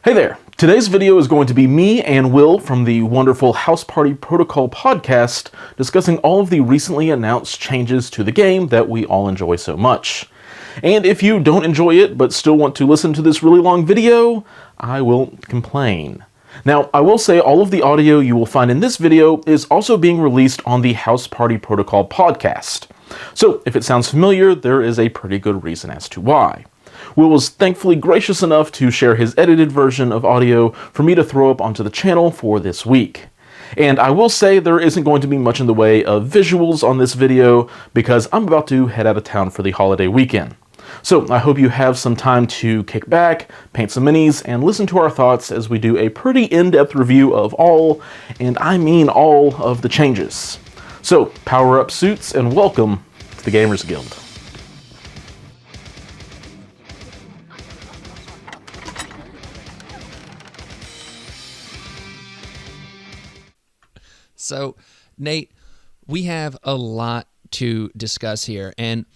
Hey there! Today's video is going to be me and Will from the wonderful House Party Protocol podcast discussing all of the recently announced changes to the game that we all enjoy so much. And if you don't enjoy it but still want to listen to this really long video, I won't complain. Now, I will say all of the audio you will find in this video is also being released on the House Party Protocol podcast. So if it sounds familiar, there is a pretty good reason as to why. Will was thankfully gracious enough to share his edited version of audio for me to throw up onto the channel for this week. And I will say there isn't going to be much in the way of visuals on this video because I'm about to head out of town for the holiday weekend. So I hope you have some time to kick back, paint some minis, and listen to our thoughts as we do a pretty in-depth review of all, and I mean all, of the changes. So power up suits and welcome to the Gamers Guild. So, Nate, we have a lot to discuss here, and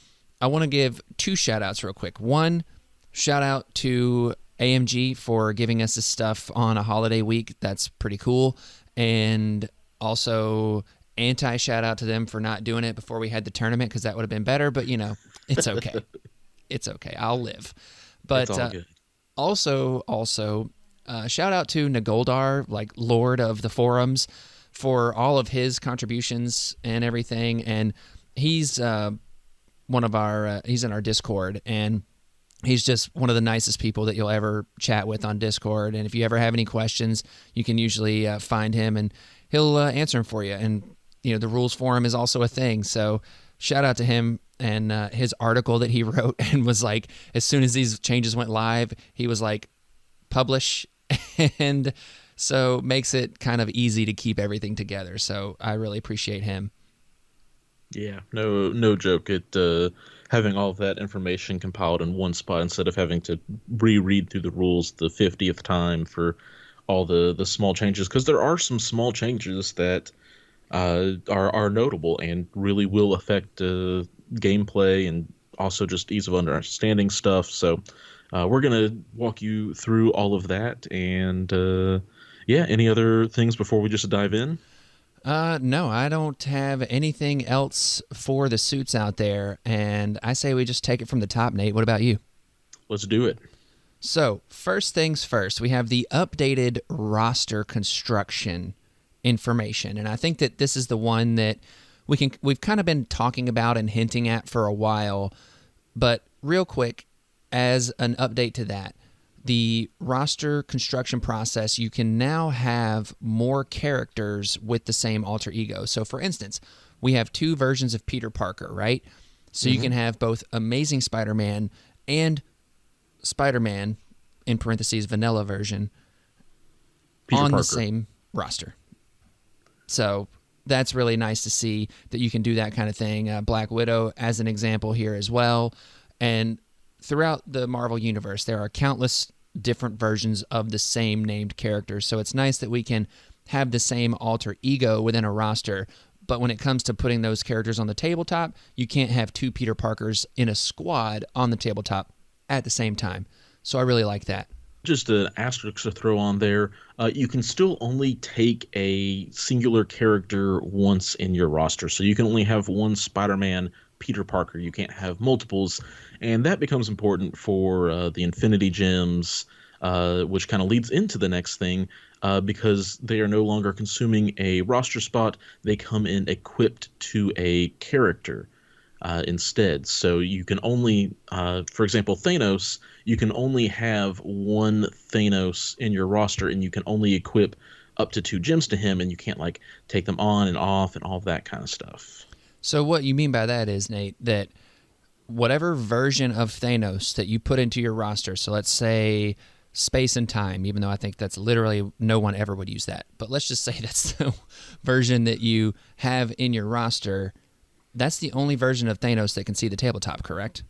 I want to give two shout-outs real quick. One, shout-out to AMG for giving us this stuff on a holiday week. That's pretty cool. And also, anti-shout-out to them for not doing it before we had the tournament, because that would have been better, but, you know, it's okay. It's okay. I'll live. But it's all good. Also, shout-out to Nagoldar, like Lord of the Forums, for all of his contributions and everything. And he's one of our he's in our Discord, and he's just one of the nicest people that you'll ever chat with on Discord. And if you ever have any questions, you can usually find him and he'll answer them for you. And you know, the rules forum is also a thing, so shout out to him and his article that he wrote, and was like, as soon as these changes went live, he was like, publish. And so makes it kind of easy to keep everything together. So I really appreciate him. Yeah, no joke. It having all of that information compiled in one spot instead of having to reread through the rules the 50th time for all the small changes, because there are some small changes that are notable and really will affect gameplay and also just ease of understanding stuff. So we're gonna walk you through all of that. And yeah, any other things before we just dive in? No, I don't have anything else for the suits out there, and I say we just take it from the top, Nate. What about you? Let's do it. So, first things first, we have the updated roster construction information, and I think that this is the one that we've kind of been talking about and hinting at for a while, but real quick, as an update to that, the roster construction process, you can now have more characters with the same alter ego. So, for instance, we have two versions of Peter Parker, right? So you can have both Amazing Spider-Man and Spider-Man, in parentheses, vanilla version, Peter on Parker. the same roster. So that's really nice to see that you can do that kind of thing. Black Widow, as an example here as well. And throughout the Marvel Universe, there are countless different versions of the same named characters, so it's nice that we can have the same alter ego within a roster, but when it comes to putting those characters on the tabletop, you can't have two Peter Parkers in a squad on the tabletop at the same time. So I really like that. Just an asterisk to throw on there, you can still only take a singular character once in your roster, so you can only have one Spider-Man Peter Parker. You can't have multiples, and that becomes important for the Infinity Gems, which kind of leads into the next thing, because they are no longer consuming a roster spot. They come in equipped to a character instead. So you can only, for example, Thanos, you can only have one Thanos in your roster, and you can only equip up to 2 gems to him, and you can't like take them on and off and all of that kind of stuff. So what you mean by that is, Nate, that whatever version of Thanos that you put into your roster, so let's say Space and Time, even though I think that's literally no one ever would use that, but let's just say that's the version that you have in your roster, that's the only version of Thanos that can see the tabletop, correct?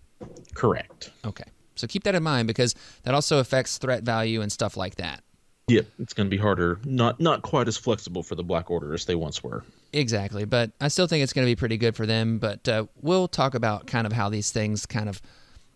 Correct. Okay. So keep that in mind, because that also affects threat value and stuff like that. Yep, it's going to be harder, not quite as flexible for the Black Order as they once were. Exactly, but I still think it's going to be pretty good for them, but we'll talk about kind of how these things kind of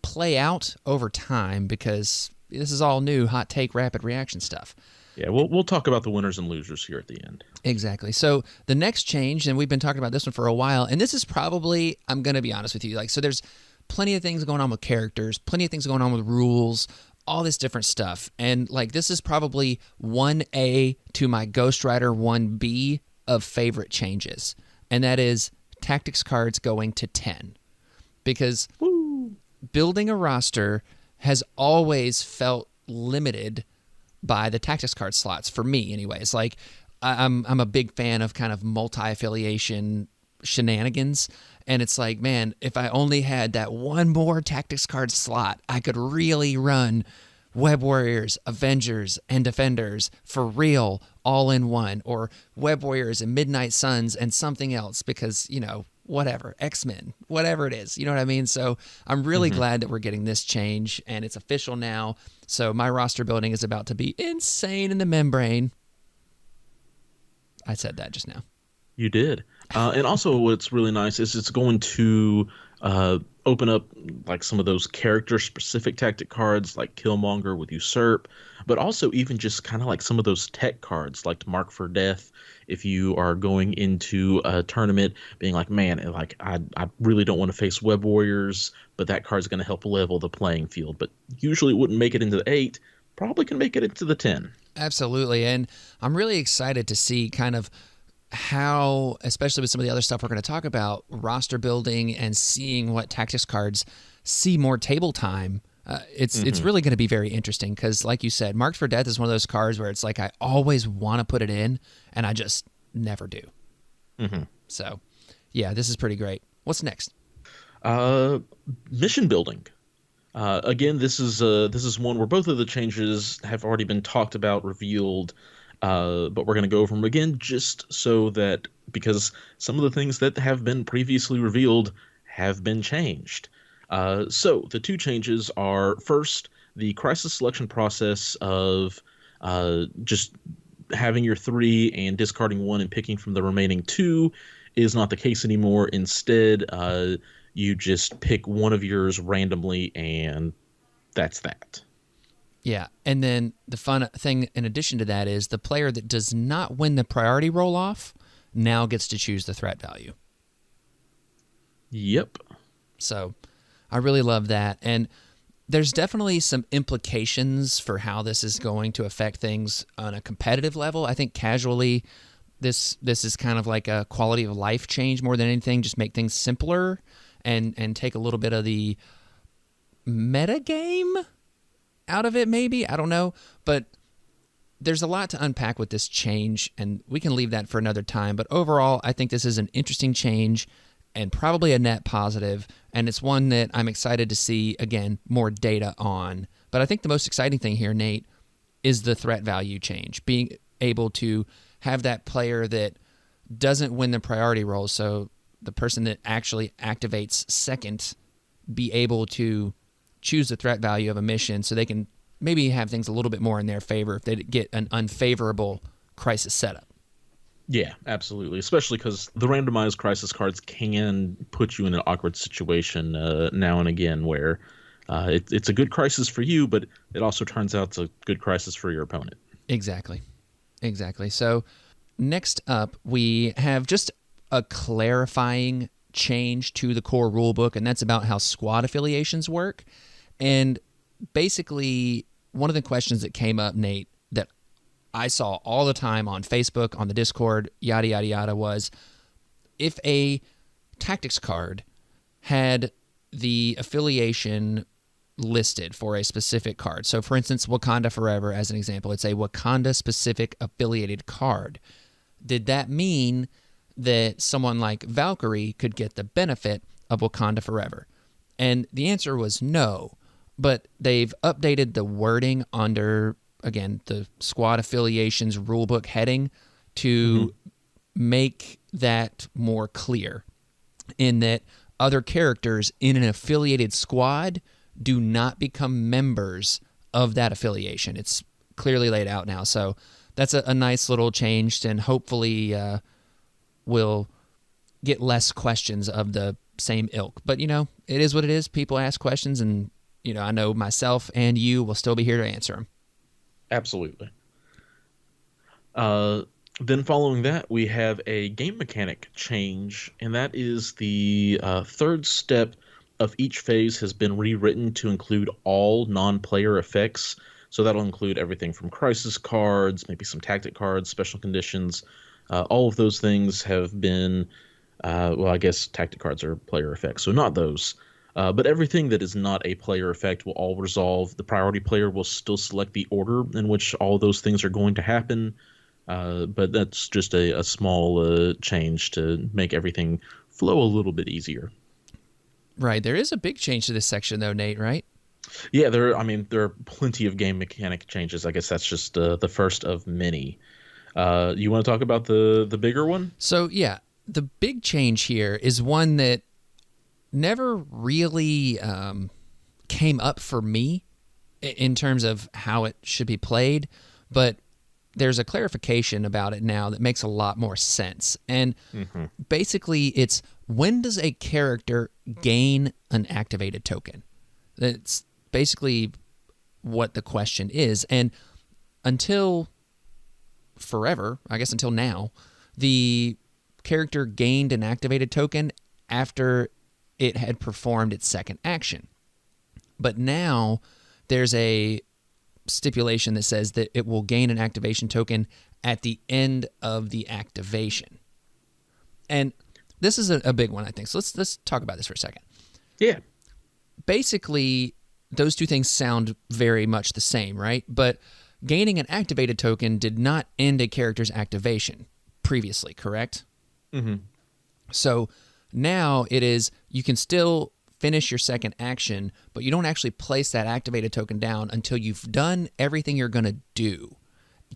play out over time, because this is all new, hot take, rapid reaction stuff. Yeah, we'll talk about the winners and losers here at the end. Exactly. So the next change, and we've been talking about this one for a while, and this is probably, I'm going to be honest with you, like, so there's plenty of things going on with characters, plenty of things going on with rules, all this different stuff. And like, this is probably 1A to my Ghost Rider 1B of favorite changes. And that is tactics cards going to 10. Because building a roster has always felt limited by the tactics card slots, for me anyways. Like, I'm a big fan of kind of multi-affiliation shenanigans, and it's like, man, if I only had that one more tactics card slot, I could really run Web Warriors, Avengers, and Defenders for real, all in one, or Web Warriors and Midnight Suns and something else, because, you know, whatever, X-Men, whatever it is, you know what I mean? So I'm really glad that we're getting this change, and it's official now. So my roster building is about to be insane in the membrane. I said that just now. You did. And also what's really nice is it's going to open up like some of those character-specific tactic cards like Killmonger with Usurp, but also even just kind of like some of those tech cards like Mark for Death. If you are going into a tournament being like, man, like I really don't want to face Web Warriors, but that card's going to help level the playing field. But usually it wouldn't make it into the 8, probably can make it into the 10. Absolutely. And I'm really excited to see kind of how, especially with some of the other stuff we're going to talk about, roster building and seeing what tactics cards see more table time. It's really going to be very interesting because, like you said, Marked for Death is one of those cards where it's like I always want to put it in, and I just never do. So, yeah, this is pretty great. What's next? Mission building. Again, this is one where both of the changes have already been talked about, revealed, but we're going to go over them again just so that, because some of the things that have been previously revealed have been changed. So the two changes are, first, the crisis selection process of just having your 3 and discarding 1 and picking from the remaining 2 is not the case anymore. Instead, you just pick one of yours randomly, and that's that. Yeah, and then the fun thing in addition to that is the player that does not win the priority roll-off now gets to choose the threat value. Yep. So I really love that. And there's definitely some implications for how this is going to affect things on a competitive level. I think casually, this is kind of like a quality of life change more than anything, just make things simpler and take a little bit of the meta game out of it, maybe. I don't know. But there's a lot to unpack with this change, and we can leave that for another time. But overall, I think this is an interesting change and probably a net positive, and it's one that I'm excited to see, again, more data on. But I think the most exciting thing here, Nate, is the threat value change, being able to have that player that doesn't win the priority roll, so the person that actually activates second be able to choose the threat value of a mission so they can maybe have things a little bit more in their favor if they get an unfavorable crisis setup. Yeah, absolutely. Especially because the randomized crisis cards can put you in an awkward situation now and again where it's a good crisis for you, but it also turns out it's a good crisis for your opponent. Exactly. So next up, we have just a clarifying change to the core rulebook, and that's about how squad affiliations work. And basically, one of the questions that came up, Nate, that I saw all the time on Facebook, on the Discord, yada, yada, yada, was if a tactics card had the affiliation listed for a specific card. So, for instance, Wakanda Forever, as an example, it's a Wakanda-specific affiliated card. Did that mean that someone like Valkyrie could get the benefit of Wakanda Forever? And the answer was no, but they've updated the wording under, again, the squad affiliations rulebook heading to make that more clear, in that other characters in an affiliated squad do not become members of that affiliation. It's clearly laid out now. So that's a nice little change, and hopefully we'll get less questions of the same ilk. But, you know, it is what it is. People ask questions, and I know myself and you will still be here to answer them. Absolutely. Then following that, we have a game mechanic change, and that is the third step of each phase has been rewritten to include all non-player effects. So that'll include everything from crisis cards, maybe some tactic cards, special conditions. All of those things have been, well, I guess tactic cards are player effects, so not those. But everything that is not a player effect will all resolve. The priority player will still select the order in which all those things are going to happen. But that's just a small change to make everything flow a little bit easier. Right. There is a big change to this section, though, Nate, right? Yeah, there are plenty of game mechanic changes. I guess that's just the first of many. You want to talk about the bigger one? So, yeah, the big change here is one that never really came up for me in terms of how it should be played, but there's a clarification about it now that makes a lot more sense. And basically, it's when does a character gain an activated token? That's basically what the question is. And until forever, I guess until now, the character gained an activated token after it had performed its second action. But now there's a stipulation that says that it will gain an activation token at the end of the activation. And this is a big one, I think. So let's talk about this for a second. Yeah. Basically, those two things sound very much the same, right? But gaining an activated token did not end a character's activation previously, correct? Mm-hmm. So now it is, you can still finish your second action, but you don't actually place that activated token down until you've done everything you're going to do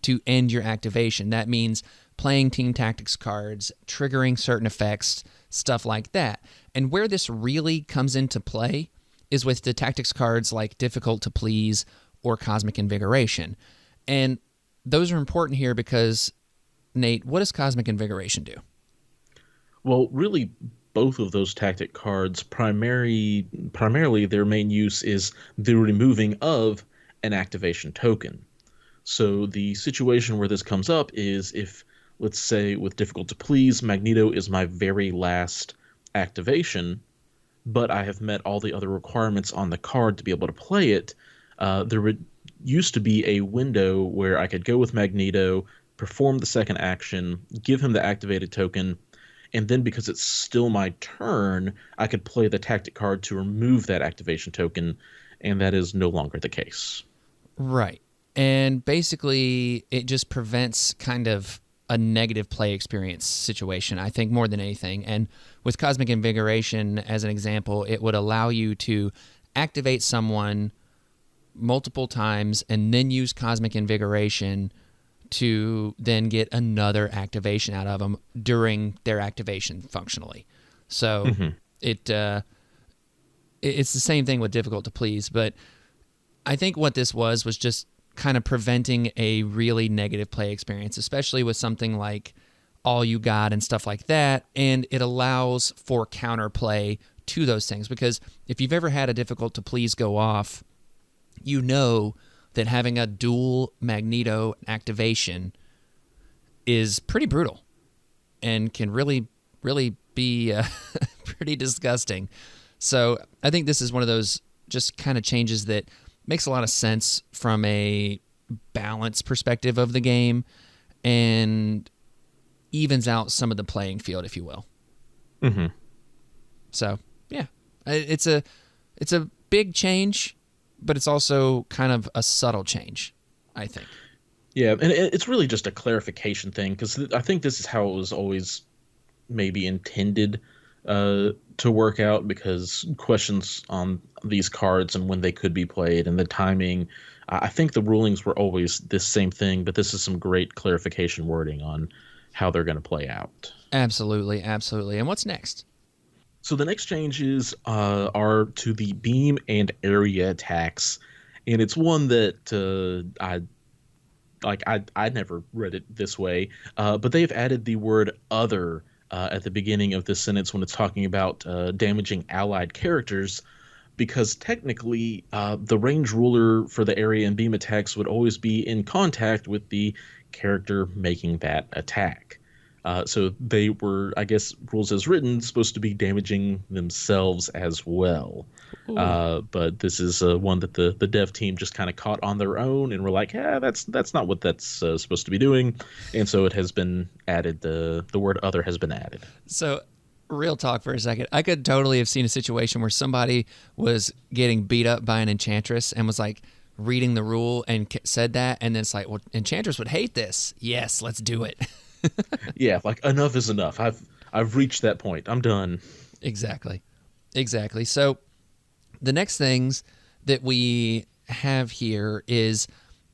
to end your activation. That means playing team tactics cards, triggering certain effects, stuff like that. And where this really comes into play is with the tactics cards like Difficult to Please or Cosmic Invigoration. And those are important here because, Nate, what does Cosmic Invigoration do? Well, really, both of those tactic cards, primarily their main use is the removing of an activation token. So the situation where this comes up is if, let's say, with Difficult to Please, Magneto is my very last activation, but I have met all the other requirements on the card to be able to play it. There used to be a window where I could go with Magneto, perform the second action, give him the activated token, and then because it's still my turn, I could play the tactic card to remove that activation token, and that is no longer the case. Right. And basically, it just prevents kind of a negative play experience situation, I think, more than anything. And with Cosmic Invigoration, as an example, it would allow you to activate someone multiple times and then use Cosmic Invigoration to then get another activation out of them during their activation functionally. So it's the same thing with Difficult to Please, but I think what this was just kind of preventing a really negative play experience, especially with something like All You Got and stuff like that, and it allows for counterplay to those things, because if you've ever had a Difficult to Please go off, you know that having a dual Magneto activation is pretty brutal and can really, really be pretty disgusting. So I think this is one of those just kind of changes that makes a lot of sense from a balance perspective of the game and evens out some of the playing field, if you will. Mm-hmm. So, yeah, it's a big change, but it's also kind of a subtle change, I think. Yeah, and it's really just a clarification thing, because I think this is how it was always maybe intended to work out, because questions on these cards and when they could be played and the timing, I think the rulings were always this same thing, but this is some great clarification wording on how they're going to play out. Absolutely, absolutely. And what's next? So the next changes are to the beam and area attacks, and it's one that I never read it this way, but they've added the word "other" at the beginning of this sentence when it's talking about damaging allied characters. because technically the range ruler for the area and beam attacks would always be in contact with the character making that attack. So they were, I guess, rules as written, supposed to be damaging themselves as well. But this is one that the dev team just kind of caught on their own and were like, yeah, that's not what that's supposed to be doing. And so it has been added. The word other has been added. So real talk for a second. I could totally have seen a situation where somebody was getting beat up by an enchantress and was like reading the rule and said that. And then it's like, well, enchantress would hate this. Yes, let's do it. Yeah, like enough is enough. I've reached that point. I'm done. Exactly. So the next things that we have here is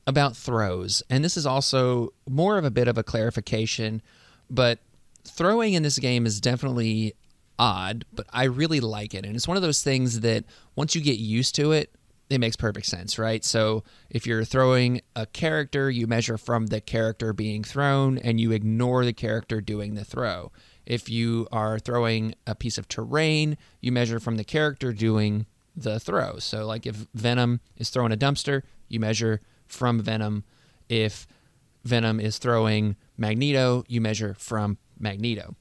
about throws. And this is also more of a bit of a clarification, but throwing in this game is definitely odd, but I really like it. And it's one of those things that once you get used to it, it makes perfect sense, right? So if you're throwing a character, you measure from the character being thrown and you ignore the character doing the throw. If you are throwing a piece of terrain, you measure from the character doing the throw. So like if Venom is throwing a dumpster, you measure from Venom. If Venom is throwing Magneto, you measure from Magneto.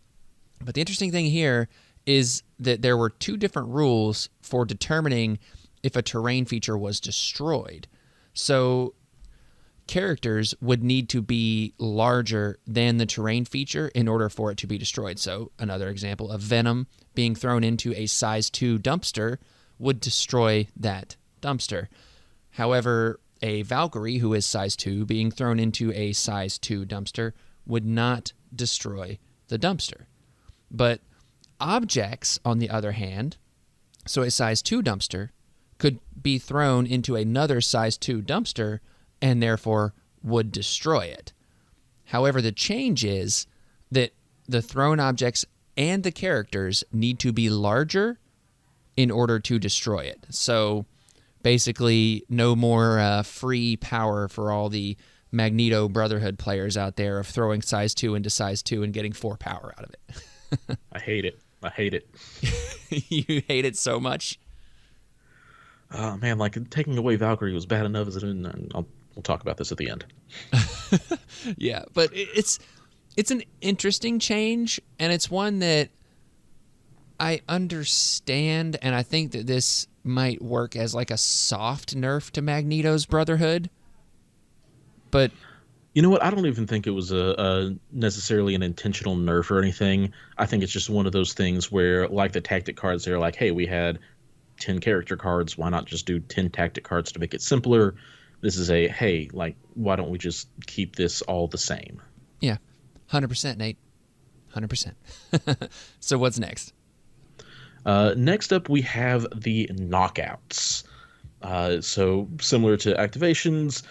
But the interesting thing here is that there were two different rules for determining if a terrain feature was destroyed. So characters would need to be larger than the terrain feature in order for it to be destroyed. So another example of Venom being thrown into a size 2 dumpster would destroy that dumpster. However, a Valkyrie who is size 2 being thrown into a size 2 dumpster would not destroy the dumpster. But objects, on the other hand, so a size 2 dumpster could be thrown into another size 2 dumpster and therefore would destroy it. However, the change is that the thrown objects and the characters need to be larger in order to destroy it. So basically, no more free power for all the Magneto Brotherhood players out there of throwing size 2 into size 2 and getting 4 power out of it. I hate it. You hate it so much? Oh, man, like taking away Valkyrie was bad enough, and we'll talk about this at the end. Yeah, but it's an interesting change, and it's one that I understand, and I think that this might work as like a soft nerf to Magneto's Brotherhood. But you know what? I don't even think it was a necessarily an intentional nerf or anything. I think it's just one of those things where, like the tactic cards, they're like, hey, we had 10 character cards. Why not just do 10 tactic cards to make it simpler? This is a, hey, like, why don't we just keep this all the same? Yeah, 100%, Nate. 100%. So what's next? Next up, we have the knockouts. So similar to activations,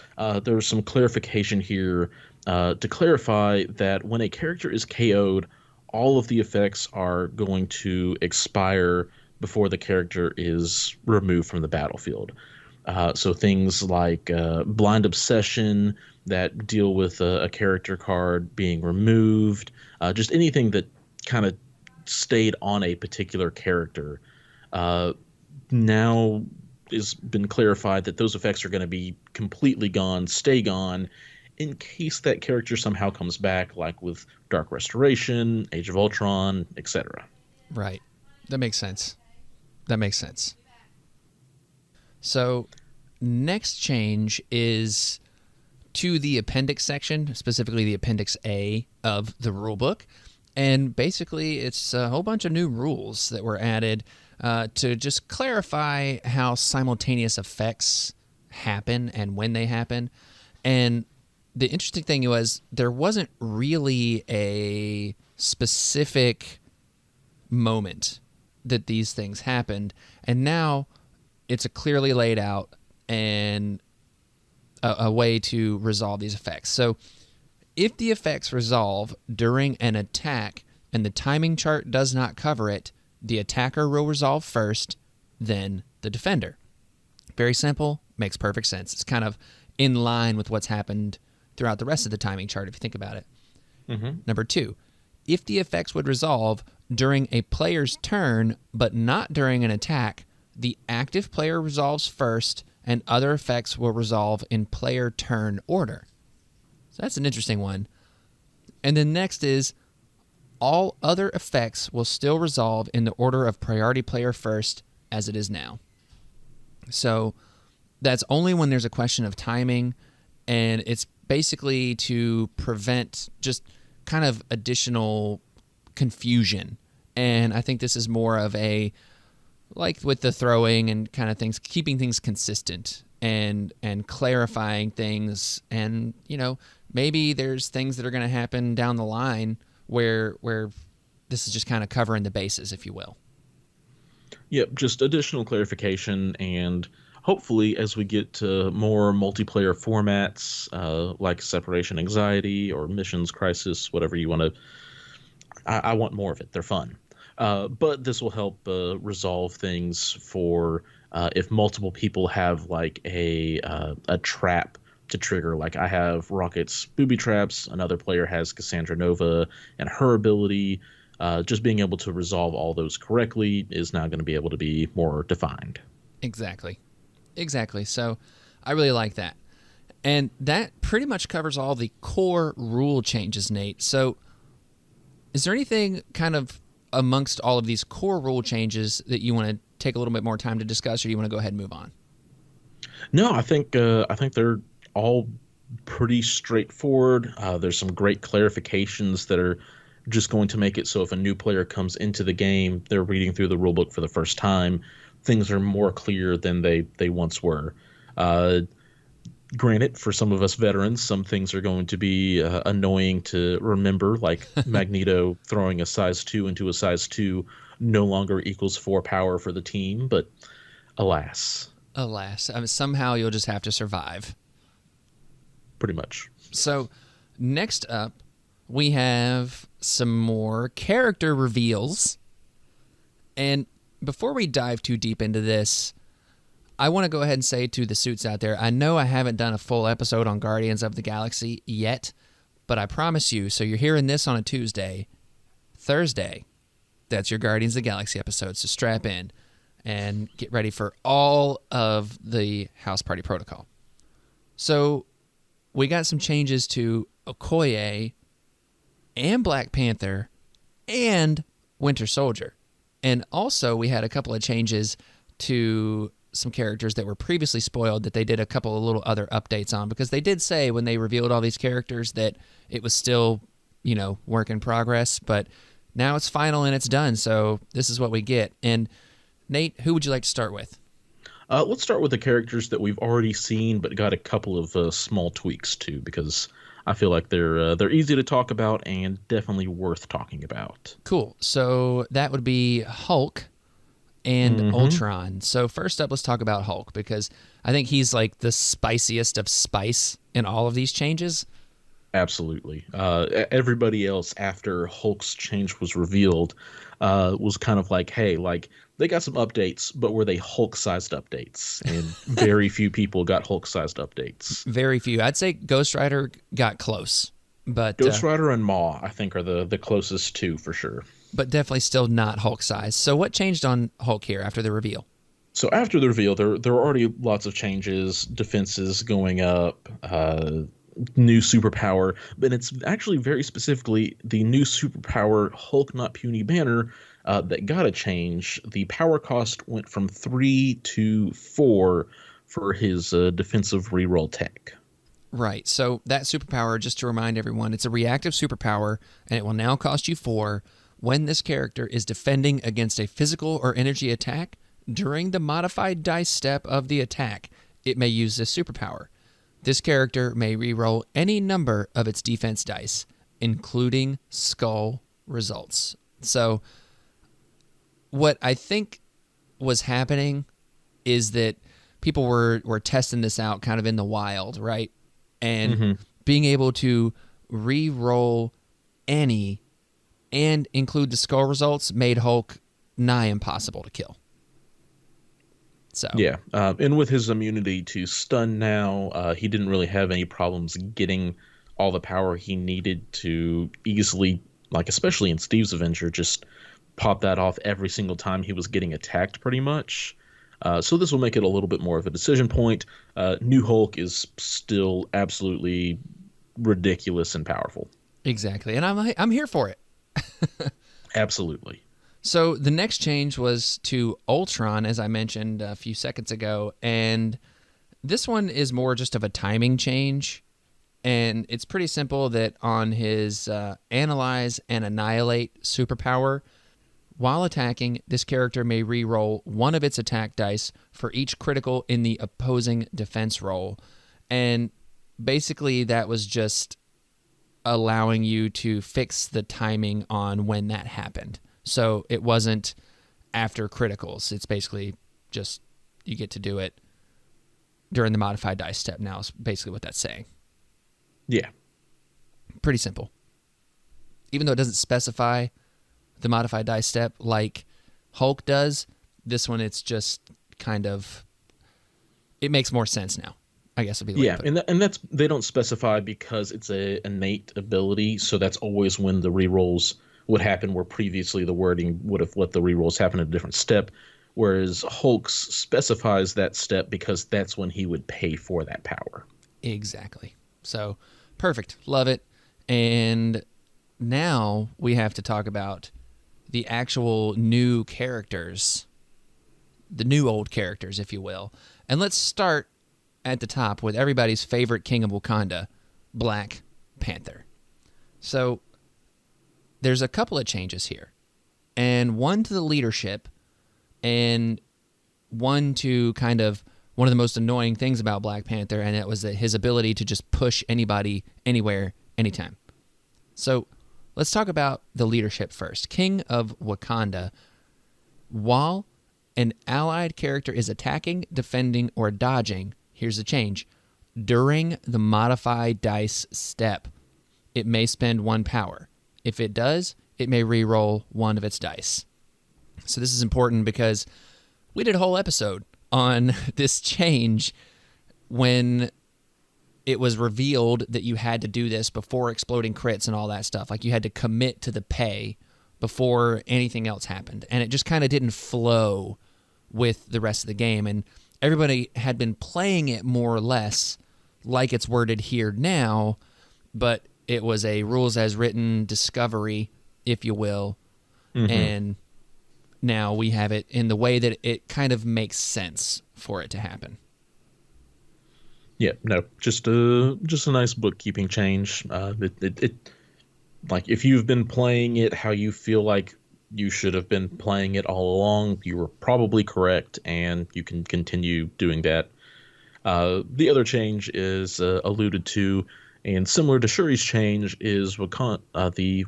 there's some clarification here to clarify that when a character is KO'd, all of the effects are going to expire before the character is removed from the battlefield. So things like Blind Obsession that deal with a character card being removed, just anything that kind of stayed on a particular character, now has been clarified that those effects are going to be completely gone, stay gone, in case that character somehow comes back, like with Dark Restoration, Age of Ultron, etc. Right. That makes sense. So, next change is to the appendix section, specifically the Appendix A of the rulebook. And basically, it's a whole bunch of new rules that were added to just clarify how simultaneous effects happen and when they happen. And the interesting thing was there wasn't really a specific moment that these things happened. And now it's a clearly laid out and a way to resolve these effects. So if the effects resolve during an attack and the timing chart does not cover it, the attacker will resolve first, then the defender. Very simple, makes perfect sense. It's kind of in line with what's happened throughout the rest of the timing chart, if you think about it. Mm-hmm. Number 2, if the effects would resolve during a player's turn, but not during an attack, the active player resolves first, and other effects will resolve in player turn order. So that's an interesting one. And then next is all other effects will still resolve in the order of priority player first as it is now. So that's only when there's a question of timing, and it's basically to prevent just kind of additional confusion. And I think this is more of a, like with the throwing and kind of things, keeping things consistent and clarifying things. And, you know, maybe there's things that are going to happen down the line where this is just kind of covering the bases, if you will. Yep, just additional clarification, and hopefully as we get to more multiplayer formats like Separation Anxiety or Missions Crisis, whatever you want to, I want more of it. They're fun. But this will help resolve things for if multiple people have like a trap to trigger. Like I have Rocket's booby traps, another player has Cassandra Nova and her ability. Just being able to resolve all those correctly is now going to be able to be more defined. Exactly. So I really like that. And that pretty much covers all the core rule changes, Nate. So is there anything kind of amongst all of these core rule changes that you want to take a little bit more time to discuss, or do you want to go ahead and move on? No, I think they're all pretty straightforward. There's some great clarifications that are just going to make it so if a new player comes into the game, they're reading through the rulebook for the first time, things are more clear than they once were. Granted, for some of us veterans, some things are going to be annoying to remember, like Magneto throwing a size 2 into a size 2 no longer equals 4 power for the team, but alas. I mean, somehow you'll just have to survive. Pretty much. So next up, we have some more character reveals. And before we dive too deep into this, I want to go ahead and say to the suits out there, I know I haven't done a full episode on Guardians of the Galaxy yet, but I promise you, so you're hearing this on a Tuesday, Thursday, that's your Guardians of the Galaxy episode, so strap in and get ready for all of the House Party Protocol. So we got some changes to Okoye and Black Panther and Winter Soldier. And also we had a couple of changes to some characters that were previously spoiled that they did a couple of little other updates on, because they did say when they revealed all these characters that it was still, you know, work in progress, but now it's final and it's done. So this is what we get. And Nate, who would you like to start with? Let's start with the characters that we've already seen, but got a couple of small tweaks too, because I feel like they're easy to talk about and definitely worth talking about. Cool. So that would be Hulk and Ultron. So first up, let's talk about Hulk, because I think he's like the spiciest of spice in all of these changes. Absolutely. Everybody else after Hulk's change was revealed was kind of like, hey, like they got some updates, but were they Hulk-sized updates? And very few people got Hulk-sized updates. Very few. I'd say Ghost Rider got close, but Ghost Rider and Maw, I think, are the closest two for sure. But definitely still not Hulk-sized. So what changed on Hulk here after the reveal? So after the reveal, there were already lots of changes, defenses going up, new superpower, but it's actually very specifically the new superpower Hulk Not Puny Banner that got a change. The power cost went from 3 to 4 for his defensive reroll tech. Right. So that superpower, just to remind everyone, it's a reactive superpower, and it will now cost you 4 when this character is defending against a physical or energy attack. During the modified dice step of the attack, it may use this superpower. This character may reroll any number of its defense dice, including skull results. So what I think was happening is that people were testing this out kind of in the wild, right? And being able to re-roll any and include the skull results made Hulk nigh impossible to kill. So yeah, and with his immunity to stun now, he didn't really have any problems getting all the power he needed to easily, like especially in Steve's Avenger, just pop that off every single time he was getting attacked pretty much. So this will make it a little bit more of a decision point. New Hulk is still absolutely ridiculous and powerful. Exactly, and I'm here for it. Absolutely. So the next change was to Ultron, as I mentioned a few seconds ago, and this one is more just of a timing change, and it's pretty simple that on his Analyze and Annihilate superpower, while attacking, this character may re-roll one of its attack dice for each critical in the opposing defense roll, and basically that was just allowing you to fix the timing on when that happened. So it wasn't after criticals. It's basically just you get to do it during the modified dice step now is basically what that's saying. Yeah. Pretty simple. Even though it doesn't specify the modified dice step like Hulk does, this one it's just kind of, it makes more sense now, I guess would be the way to put it. And that's, they don't specify because it's a innate ability, so that's always when the rerolls would happen, where previously the wording would have let the rerolls happen at a different step, whereas Hulk's specifies that step because that's when he would pay for that power. Exactly. So, perfect. Love it. And now we have to talk about the actual new characters, the new old characters, if you will. And let's start at the top with everybody's favorite king of Wakanda, Black Panther. So, there's a couple of changes here, and one to the leadership, and one to kind of one of the most annoying things about Black Panther, and it was that his ability to just push anybody, anywhere, anytime. So let's talk about the leadership first. King of Wakanda. While an allied character is attacking, defending, or dodging, here's the change. During the modified dice step, it may spend one power. If it does, it may re-roll one of its dice. So this is important because we did a whole episode on this change when it was revealed that you had to do this before exploding crits and all that stuff. Like you had to commit to the pay before anything else happened. And it just kind of didn't flow with the rest of the game. And everybody had been playing it more or less like it's worded here now, but it was a rules as written discovery, if you will, and now we have it in the way that it kind of makes sense for it to happen. Yeah, no, just a nice bookkeeping change. It like if you've been playing it how you feel like you should have been playing it all along, you were probably correct, and you can continue doing that. The other change is alluded to, and similar to Shuri's change, is the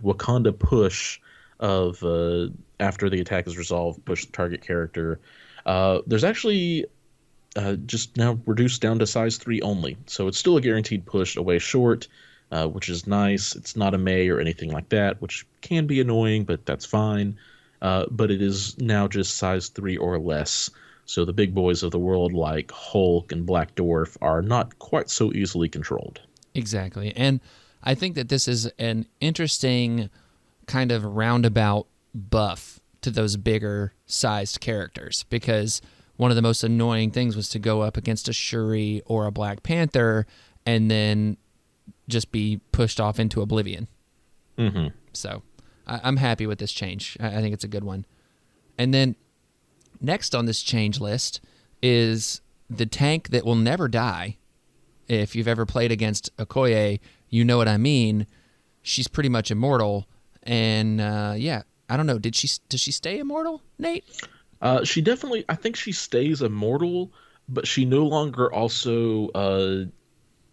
Wakanda Push of after the attack is resolved, push the target character. There's actually just now reduced down to size 3 only. So it's still a guaranteed push away short, which is nice. It's not a May or anything like that, which can be annoying, but that's fine. But it is now just size 3 or less. So the big boys of the world like Hulk and Black Dwarf are not quite so easily controlled. Exactly. And I think that this is an interesting kind of roundabout buff to those bigger sized characters, because one of the most annoying things was to go up against a Shuri or a Black Panther and then just be pushed off into oblivion. So I'm happy with this change. I think it's a good one. And then next on this change list is the tank that will never die. If you've ever played against Okoye, you know what I mean. She's pretty much immortal. And yeah, I don't know. Does she stay immortal, Nate? She definitely, I think she stays immortal, but she no longer also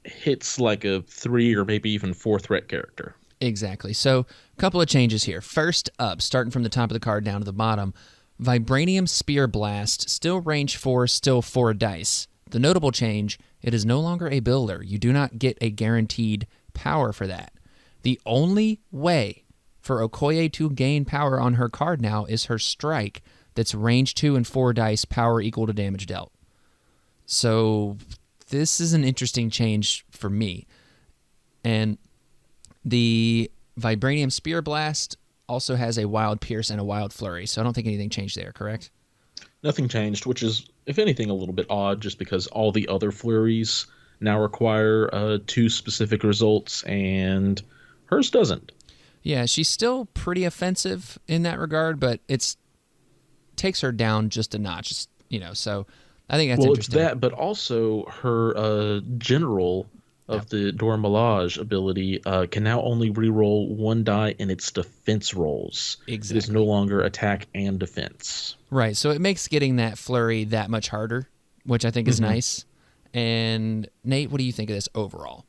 hits like a 3 or maybe even 4 threat character. Exactly. So a couple of changes here. First up, starting from the top of the card down to the bottom, Vibranium Spear Blast, still range 4, still 4 dice. The notable change, it is no longer a builder. You do not get a guaranteed power for that. The only way for Okoye to gain power on her card now is her strike that's range 2 and 4 dice, power equal to damage dealt. So this is an interesting change for me. And the Vibranium Spear Blast also has a Wild Pierce and a Wild Flurry, so I don't think anything changed there, correct? Nothing changed, which is, if anything, a little bit odd, just because all the other flurries now require two specific results, and hers doesn't. Yeah, she's still pretty offensive in that regard, but it's takes her down just a notch, so I think that's Well, it's interesting. that, but also her general of the Dora Milaje ability can now only reroll one die in its defense rolls. It is Exactly. no longer attack and defense. Right, so it makes getting that flurry that much harder, which I think is nice. And Nate, what do you think of this overall?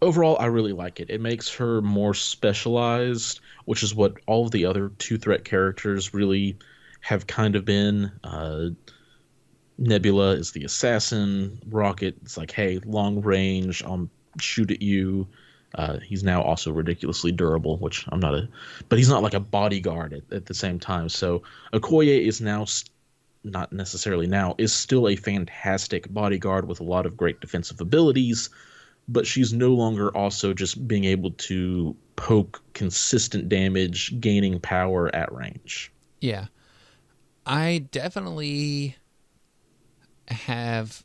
Overall, I really like it. It makes her more specialized, which is what all of the other two threat characters really have kind of been. Nebula is the assassin. Rocket is like, hey, long range, I'll shoot at you. He's now also ridiculously durable, which I'm not but he's not like a bodyguard at the same time. So Okoye is now, not necessarily now, is still a fantastic bodyguard with a lot of great defensive abilities, but she's no longer also just being able to poke consistent damage, gaining power at range. Yeah, I definitely have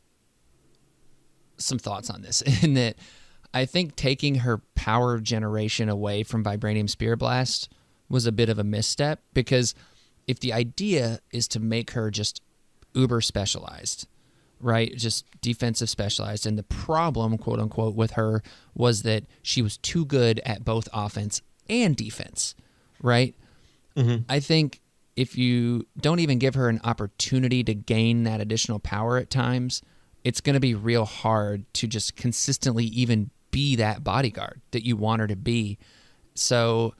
some thoughts on this in that I think taking her power generation away from Vibranium Spear Blast was a bit of a misstep, because if the idea is to make her just uber specialized, right, just defensive specialized, and the problem, quote unquote, with her was that she was too good at both offense and defense, right? I think if you don't even give her an opportunity to gain that additional power at times, it's going to be real hard to just consistently even be that bodyguard that you want her to be. So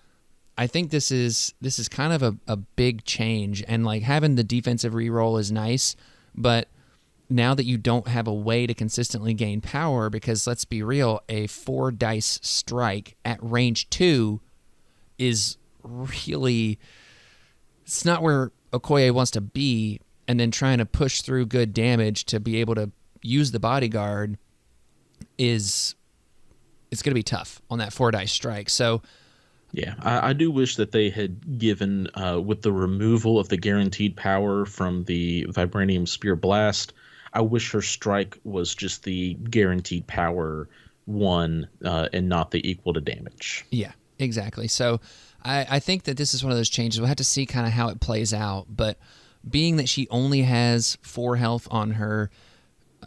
I think this is kind of a big change, and like having the defensive reroll is nice, but now that you don't have a way to consistently gain power, because let's be real, a 4 dice strike at range 2 is really, it's not where Okoye wants to be, and then trying to push through good damage to be able to use the bodyguard it's going to be tough on that 4 dice strike. So yeah, I do wish that they had given, with the removal of the guaranteed power from the Vibranium Spear Blast, I wish her strike was just the guaranteed power 1 and not the equal to damage. yeah, exactly. So I think that this is one of those changes. We'll have to see kind of how it plays out, but being that she only has 4 health on her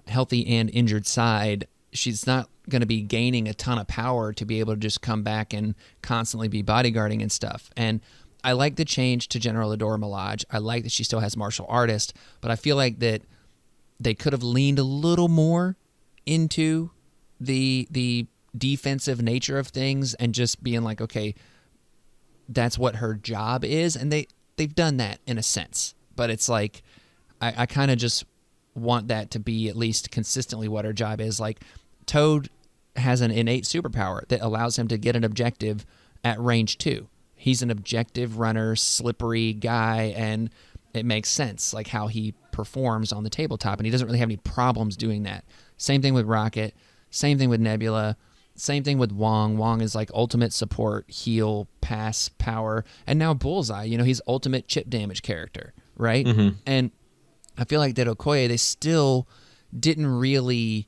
healthy and injured side, she's not going to be gaining a ton of power to be able to just come back and constantly be bodyguarding and stuff. And I like the change to General Adora Milaje. I like that she still has martial artist, but I feel like that they could have leaned a little more into the defensive nature of things and just being like, okay, that's what her job is, and they've done that in a sense. But it's like I kind of just want that to be at least consistently what her job is. Like Toad has an innate superpower that allows him to get an objective at range 2. He's an objective runner, slippery guy, and it makes sense like how he performs on the tabletop, and he doesn't really have any problems doing that. Same thing with Rocket, same thing with Nebula, same thing with Wong. Wong is like ultimate support, heal, pass, power, and now Bullseye, he's ultimate chip damage character, right? And I feel like that Okoye, they still didn't really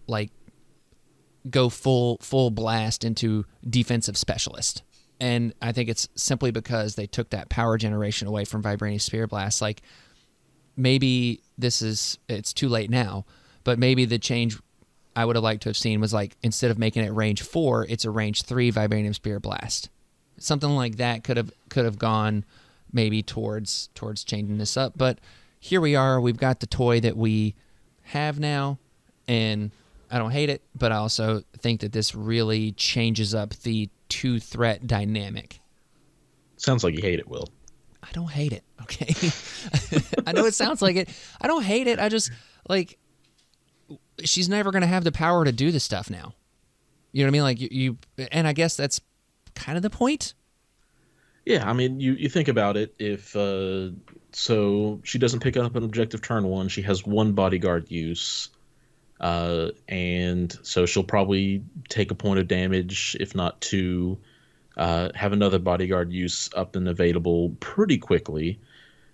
like go full blast into defensive specialist. And I think it's simply because they took that power generation away from Vibranium Spear Blast. Like maybe it's too late now, but maybe the change I would have liked to have seen was like, instead of making it range 4, it's a range 3 Vibranium Spear Blast. Something like that could have gone maybe towards changing this up. But here we are. We've got the toy that we have now, and I don't hate it, but I also think that this really changes up the 2-threat dynamic. Sounds like you hate it, Will. I don't hate it, okay? I know it sounds like it. I don't hate it. I just, like, she's never going to have the power to do this stuff now. You know what I mean? Like, you and I guess that's kind of the point. Yeah, I mean, you think about it. If so she doesn't pick up an objective turn 1, she has 1 bodyguard use. And so she'll probably take a point of damage, if not 2, have another bodyguard use up and available pretty quickly.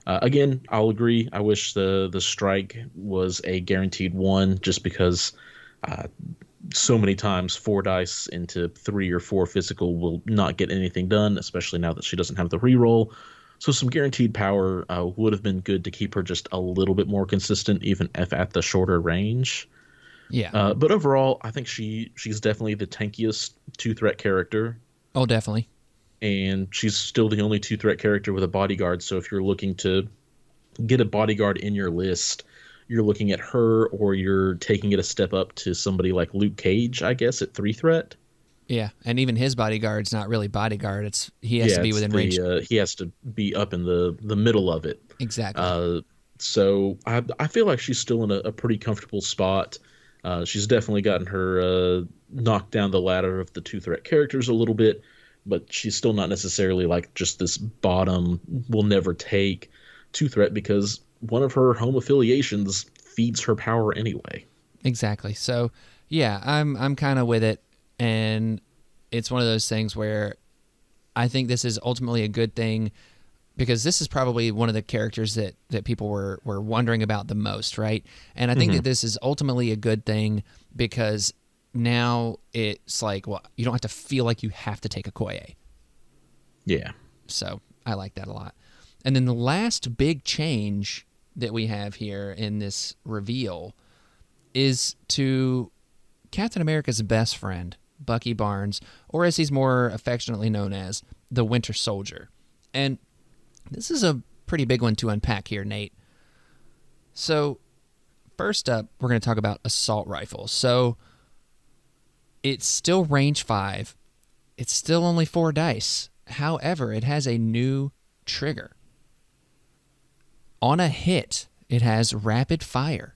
Again, I'll agree. I wish the strike was a guaranteed one, just because uh, so many times 4 dice into 3 or 4 physical will not get anything done, especially now that she doesn't have the reroll. So some guaranteed power would have been good to keep her just a little bit more consistent, even if at the shorter range. Yeah. But overall, I think she's definitely the tankiest 2-threat character. Oh, definitely. And she's still the only 2-threat character with a bodyguard. So if you're looking to get a bodyguard in your list, you're looking at her, or you're taking it a step up to somebody like Luke Cage, I guess, at 3-threat. Yeah, and even his bodyguard's not really bodyguard. He has to be within range. He has to be up in the middle of it. Exactly. So I feel like she's still in a pretty comfortable spot. She's definitely gotten her knocked down the ladder of the 2-threat characters a little bit, but she's still not necessarily like just this bottom will never take 2-threat, because one of her home affiliations feeds her power anyway. Exactly. So yeah, I'm kind of with it, and it's one of those things where I think this is ultimately a good thing, because this is probably one of the characters that people were wondering about the most, right? And I think that this is ultimately a good thing, because now it's like, well, you don't have to feel like you have to take a Koye. Yeah. So I like that a lot. And then the last big change that we have here in this reveal is to Captain America's best friend, Bucky Barnes, or as he's more affectionately known as, the Winter Soldier. And this is a pretty big one to unpack here, Nate. So first up, we're going to talk about assault rifles. So it's still range 5. It's still only 4 dice. However, it has a new trigger. On a hit, it has rapid fire.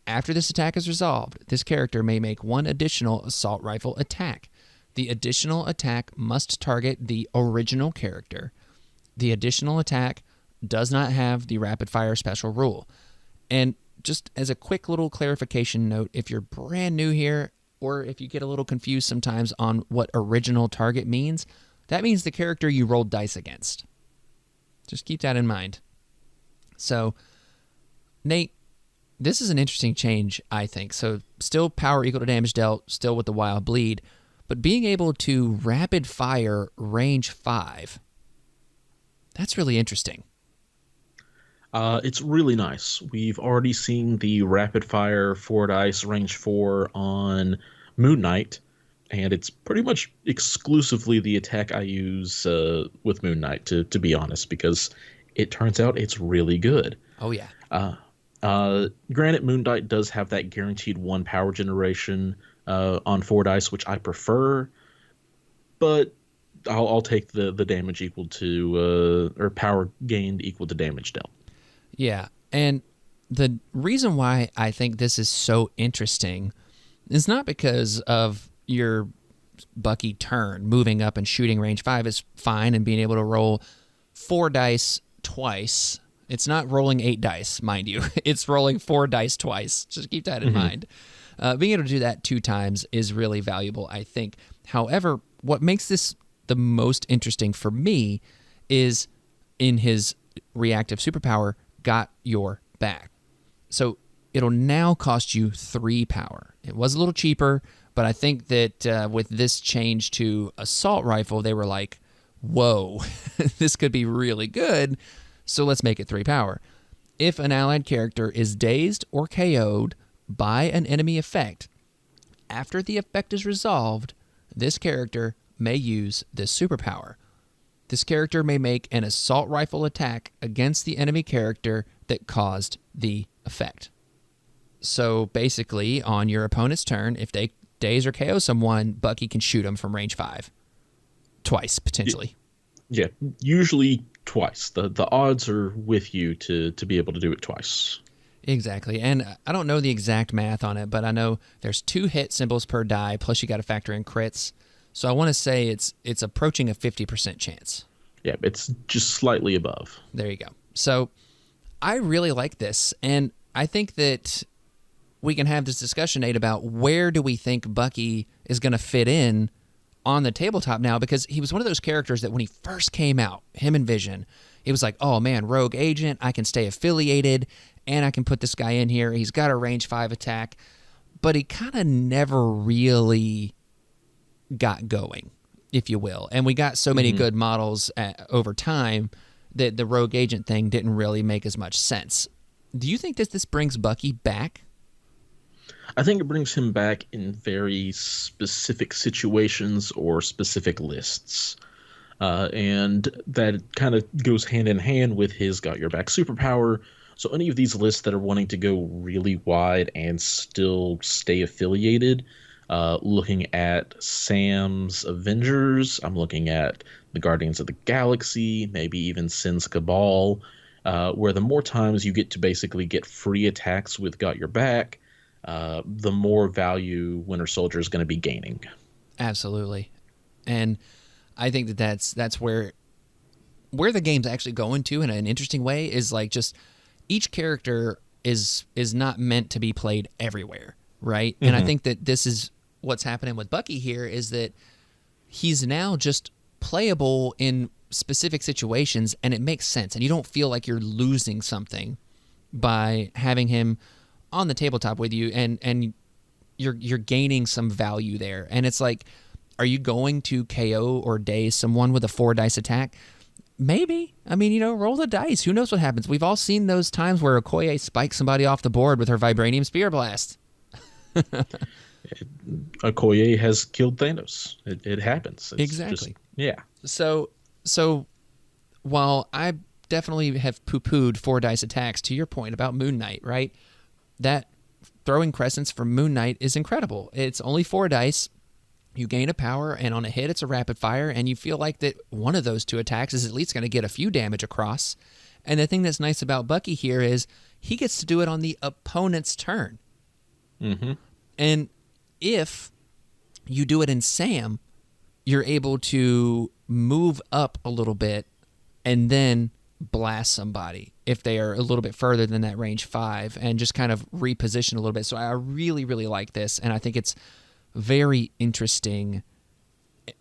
After this attack is resolved, this character may make one additional assault rifle attack. The additional attack must target the original character. The additional attack does not have the rapid fire special rule. And just as a quick little clarification note, if you're brand new here, or if you get a little confused sometimes on what original target means, that means the character you rolled dice against. Just keep that in mind. So, Nate, this is an interesting change, I think. So, still power equal to damage dealt, still with the wild bleed, but being able to rapid fire range 5, that's really interesting. It's really nice. We've already seen the rapid fire 4 dice range 4 on Moon Knight, and it's pretty much exclusively the attack I use with Moon Knight, to be honest, because it turns out it's really good. Oh, yeah. Granted, Moon Knight does have that guaranteed 1 power generation on 4 dice, which I prefer, but I'll take the damage equal to, or power gained equal to damage dealt. Yeah, and the reason why I think this is so interesting is not because of your Bucky turn. Moving up and shooting range 5 is fine, and being able to roll 4 dice twice. It's not rolling 8 dice, mind you. It's rolling 4 dice twice. Just keep that in mind. Being able to do that 2 times is really valuable, I think. However, what makes this the most interesting for me is in his reactive superpower, got your back. So it'll now cost you 3 power. It was a little cheaper, but I think that with this change to assault rifle, they were like, whoa, this could be really good, so let's make it 3 power. If an allied character is dazed or KO'd by an enemy effect, after the effect is resolved, this character may use this superpower. This character may make an assault rifle attack against the enemy character that caused the effect. So basically, on your opponent's turn, if they daze or KO someone, Bucky can shoot them from range 5. Twice, potentially. Yeah, usually twice. The odds are with you to be able to do it twice. Exactly. And I don't know the exact math on it, but I know there's 2 hit symbols per die, plus you got to factor in crits. So I want to say it's approaching a 50% chance. Yeah, it's just slightly above. There you go. So I really like this, and I think that we can have this discussion, Nate, about where do we think Bucky is going to fit in on the tabletop now, because he was one of those characters that when he first came out, him and Vision, it was like, oh man, rogue agent, I can stay affiliated, and I can put this guy in here. He's got a range 5 attack, but he kind of never really got going, if you will. And we got so many good models over time that the rogue agent thing didn't really make as much sense. Do you think that this brings Bucky back? I think it brings him back in very specific situations or specific lists. And that kind of goes hand in hand with his got your back superpower. So any of these lists that are wanting to go really wide and still stay affiliated, looking at Sam's Avengers, I'm looking at the Guardians of the Galaxy, maybe even Sin's Cabal, where the more times you get to basically get free attacks with got your back, the more value Winter Soldier is going to be gaining. Absolutely. And I think that's where the game's actually going to in an interesting way is like just each character is not meant to be played everywhere, right? And I think that this is what's happening with Bucky here is that he's now just playable in specific situations, and it makes sense, and you don't feel like you're losing something by having him on the tabletop with you, and you're gaining some value there. And it's like, are you going to KO or daze someone with a 4 dice attack? Maybe. I mean, roll the dice. Who knows what happens? We've all seen those times where Okoye spikes somebody off the board with her Vibranium Spear Blast. Okoye has killed Thanos. It happens. It's exactly. Yeah. So while I definitely have poo-pooed 4 dice attacks, to your point about Moon Knight, right? That throwing crescents from Moon Knight is incredible. It's only 4 dice. You gain a power, and on a hit, it's a rapid fire, and you feel like that one of those 2 attacks is at least going to get a few damage across. And the thing that's nice about Bucky here is he gets to do it on the opponent's turn. Mm-hmm. And if you do it in Sam, you're able to move up a little bit and then blast somebody if they are a little bit further than that range 5 and just kind of reposition a little bit. So I really, really like this, and I think it's very interesting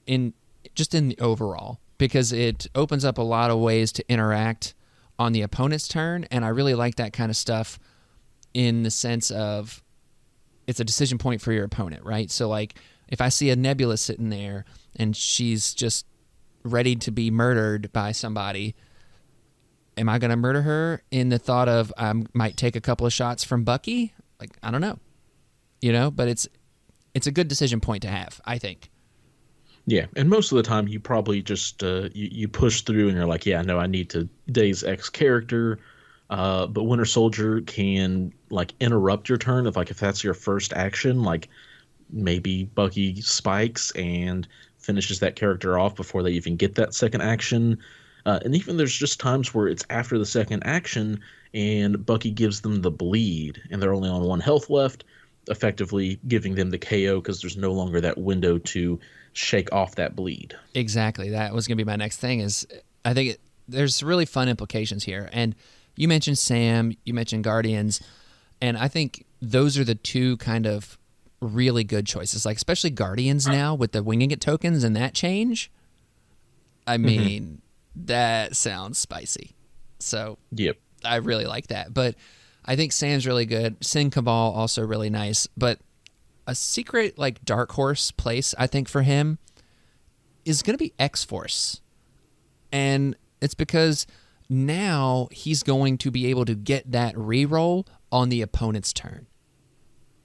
in the overall because it opens up a lot of ways to interact on the opponent's turn, and I really like that kind of stuff in the sense of it's a decision point for your opponent, right? So like if I see a Nebula sitting there and she's just ready to be murdered by somebody, am I going to murder her in the thought of I might take a couple of shots from Bucky? Like, I don't know. But it's a good decision point to have, I think. Yeah, and most of the time you probably just you push through and you're like, yeah, no, I need to daze X character. But Winter Soldier can like interrupt your turn if that's your first action, like maybe Bucky spikes and finishes that character off before they even get that second action. And even there's just times where it's after the second action and Bucky gives them the bleed and they're only on 1 health left, effectively giving them the KO because there's no longer that window to shake off that bleed. Exactly. That was going to be my next thing is I think there's really fun implications here. And you mentioned Sam, you mentioned Guardians, and I think those are the 2 kind of really good choices, like especially Guardians now with the winging it tokens and that change. I mean, that sounds spicy. So yep. I really like that. But I think Sam's really good. Sin Cabal also really nice. But a secret like dark horse place, I think, for him is going to be X-Force. And it's because now he's going to be able to get that reroll on the opponent's turn.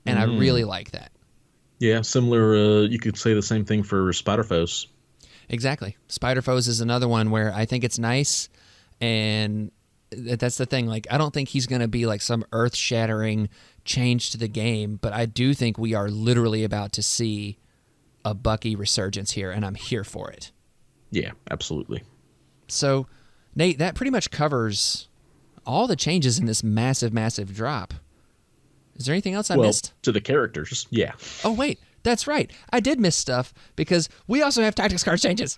And I really like that. Yeah, similar. You could say the same thing for Spider-Foes. Exactly. Spider-Foes is another one where I think it's nice, and that's the thing. Like, I don't think he's going to be like some earth-shattering change to the game, but I do think we are literally about to see a Bucky resurgence here, and I'm here for it. Yeah, absolutely. So, Nate, that pretty much covers all the changes in this massive, massive drop. Is there anything else I missed? To the characters, yeah. Oh, wait. That's right. I did miss stuff because we also have tactics card changes.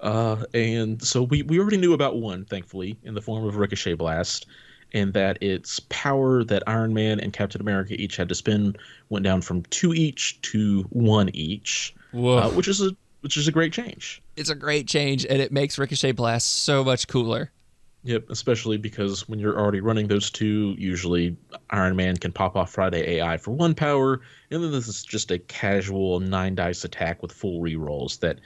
And so we already knew about one, thankfully, in the form of Ricochet Blast, and that its power that Iron Man and Captain America each had to spend went down from 2 each to 1 each, which is a great change. It's a great change, and it makes Ricochet Blast so much cooler. Yep, especially because when you're already running those two, usually Iron Man can pop off Friday AI for one power, and then this is just a casual 9 dice attack with full rerolls that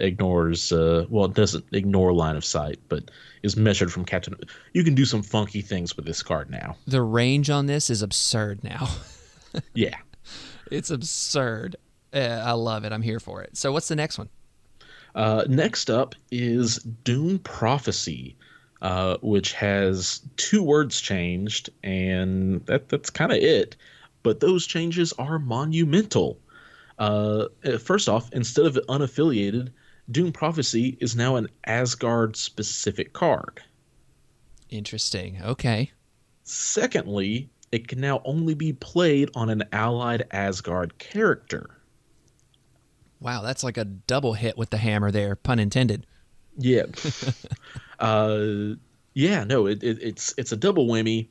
ignores, well, it doesn't ignore line of sight, but is measured from Captain. You can do some funky things with this card now. The range on this is absurd now. Yeah. It's absurd. I love it. I'm here for it. So what's the next one? Next up is Dune Prophecy, which has 2 words changed, and that's kind of it. But those changes are monumental. First off, instead of unaffiliated, Dune Prophecy is now an Asgard-specific card. Interesting. Okay. Secondly, it can now only be played on an allied Asgard character. Wow, that's like a double hit with the hammer there, pun intended. Yeah. Yeah, no, it's a double whammy.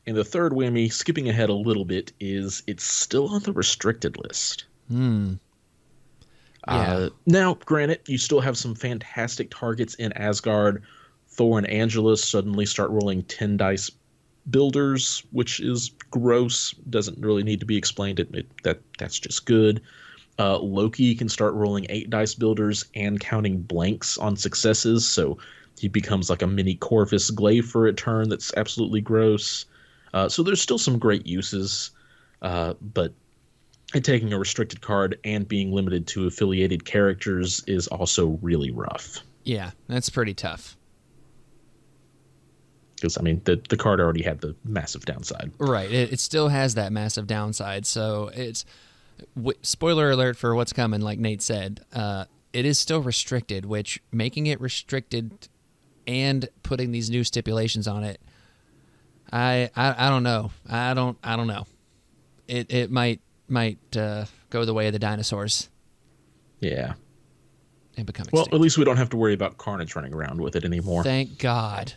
And the third whammy, skipping ahead a little bit, is it's still on the restricted list. Yeah. Now, granted, you still have some fantastic targets in Asgard. Thor and Angelus suddenly start rolling 10 dice builders, which is gross. Doesn't really need to be explained. That's just good. Loki can start rolling 8 dice builders and counting blanks on successes, so he becomes like a mini Corvus Glaive for a turn. That's absolutely gross. So there's still some great uses, but taking a restricted card and being limited to affiliated characters is also really rough. Yeah, that's pretty tough. Because, I mean, the card already had the massive downside. Right. It still has that massive downside. So it's spoiler alert for what's coming, like Nate said. It is still restricted, which making it restricted and putting these new stipulations on it, I don't know. I don't know. It might go the way of the dinosaurs. Yeah. And become Well, extinct. at least we don't have to worry about Carnage running around with it anymore. Thank God.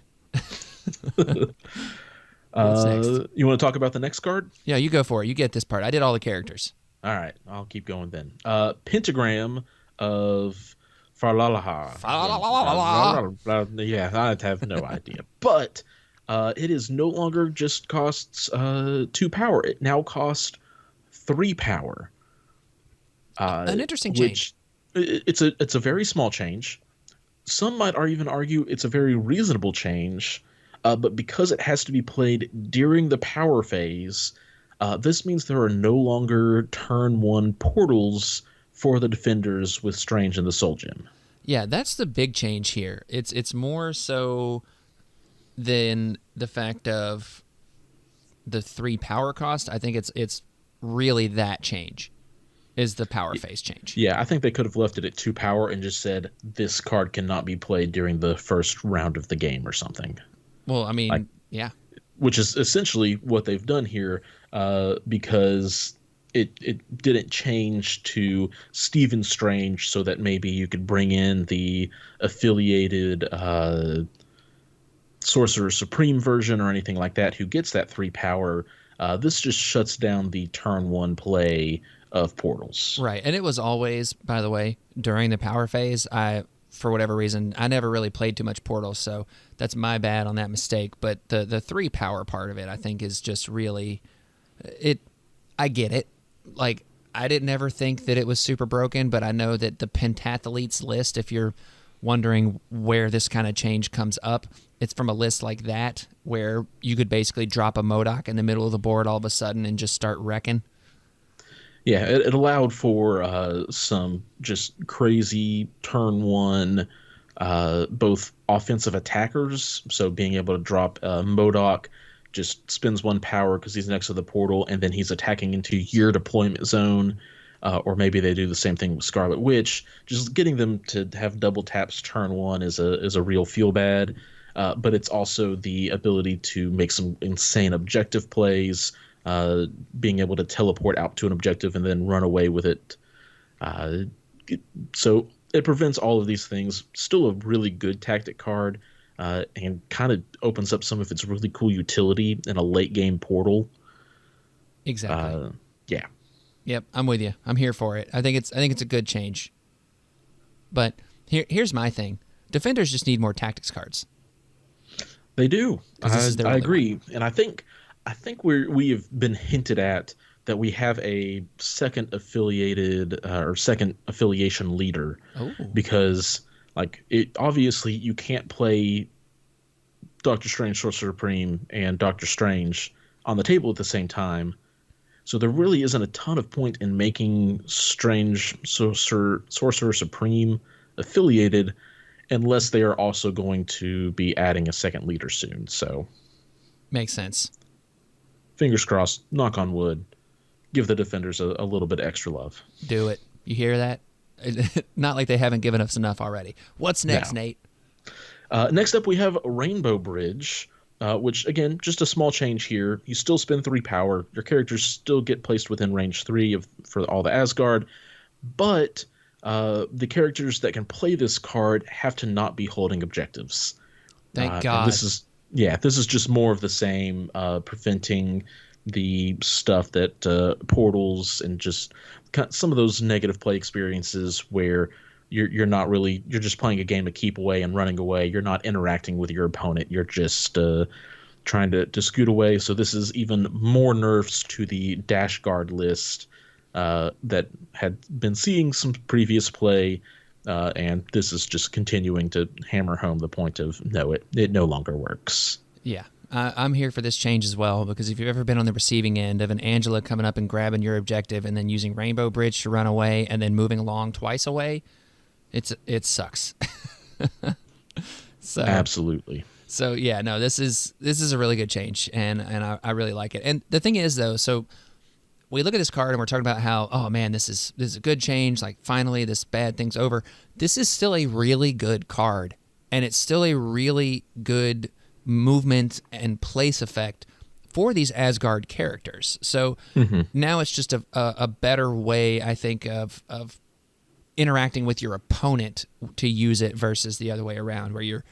What's next? You want to talk about the next card? Yeah, you go for it. You get this part. I did all the characters. All right, I'll keep going then. Pentagram of Far Lahar. Yeah, I have no idea. But it is no longer just costs 2 power. It now costs 3 power. An interesting change. It's a very small change. Some might even argue it's a very reasonable change, but because it has to be played during the power phase, this means there are no longer turn 1 portals for the defenders with Strange and the Soul Gem. Yeah, that's the big change here. It's more so than the fact of the 3 power cost. I think it's really that change is the power phase change. Yeah, I think they could have left it at 2 power and just said this card cannot be played during the first round of the game or something. Well, I mean, yeah. Which is essentially what they've done here, because it didn't change to Stephen Strange so that maybe you could bring in the affiliated Sorcerer Supreme version or anything like that who gets that 3 power. This just shuts down the turn 1 play of portals. Right. And it was always, by the way, during the power phase, for whatever reason, I never really played too much portals, so that's my bad on that mistake. But the 3 power part of it, I think, is just really I get it. Like, I didn't ever think that it was super broken, but I know that the Pentathletes list, if you're wondering where this kind of change comes up, it's from a list like that where you could basically drop a MODOK in the middle of the board all of a sudden and just start wrecking. Yeah, it allowed for some just crazy turn 1, both offensive attackers, so being able to drop MODOK, just spends 1 power because he's next to the portal, and then he's attacking into your deployment zone, or maybe they do the same thing with Scarlet Witch. Just getting them to have double taps turn 1 is a real feel bad, but it's also the ability to make some insane objective plays, being able to teleport out to an objective and then run away with it. So it prevents all of these things. Still a really good tactic card, and kind of opens up some of its really cool utility in a late game portal. Exactly. Yeah. Yep, I'm with you. I'm here for it. I think it's a good change. But here's my thing. Defenders just need more tactics cards. They do. because this is their I only one. agree, and I think we have been hinted at that we have a second affiliated or second affiliation leader, Oh, because like it obviously you can't play Doctor Strange, Sorcerer Supreme, and Doctor Strange on the table at the same time. So there really isn't a ton of point in making Strange Sorcerer Supreme affiliated unless they are also going to be adding a second leader soon. So makes sense. fingers crossed, knock on wood, give the defenders a little bit extra love. Do it. You hear that? Not like they haven't given us enough already. What's next, Now, Nate? next up, we have Rainbow Bridge, which, again, just a small change here. You still spend 3 power. Your characters still get placed within range 3 for all the Asgard, but the characters that can play this card have to not be holding objectives. Thank And God. this is just more of the same, preventing the stuff that portals and just some of those negative play experiences where you're not really, you're just playing a game of keep away and running away. You're not interacting with your opponent. You're just trying to scoot away. So this is even more nerfs to the dash guard list that had been seeing some previous play. And this is just continuing to hammer home the point of no, it no longer works. Yeah. I'm here for this change as well, because if you've ever been on the receiving end of an Angela coming up and grabbing your objective and then using Rainbow Bridge to run away and then moving along twice away, it sucks. So Absolutely. So yeah, no, this is a really good change, and I really like it. And the thing is though, so we look at this card and we're talking about how, oh man, this is a good change, like finally this bad thing's over. This is still a really good card, and it's still a really good movement and place effect for these Asgard characters. So now it's just a better way, I think, of interacting with your opponent to use it versus the other way around where you're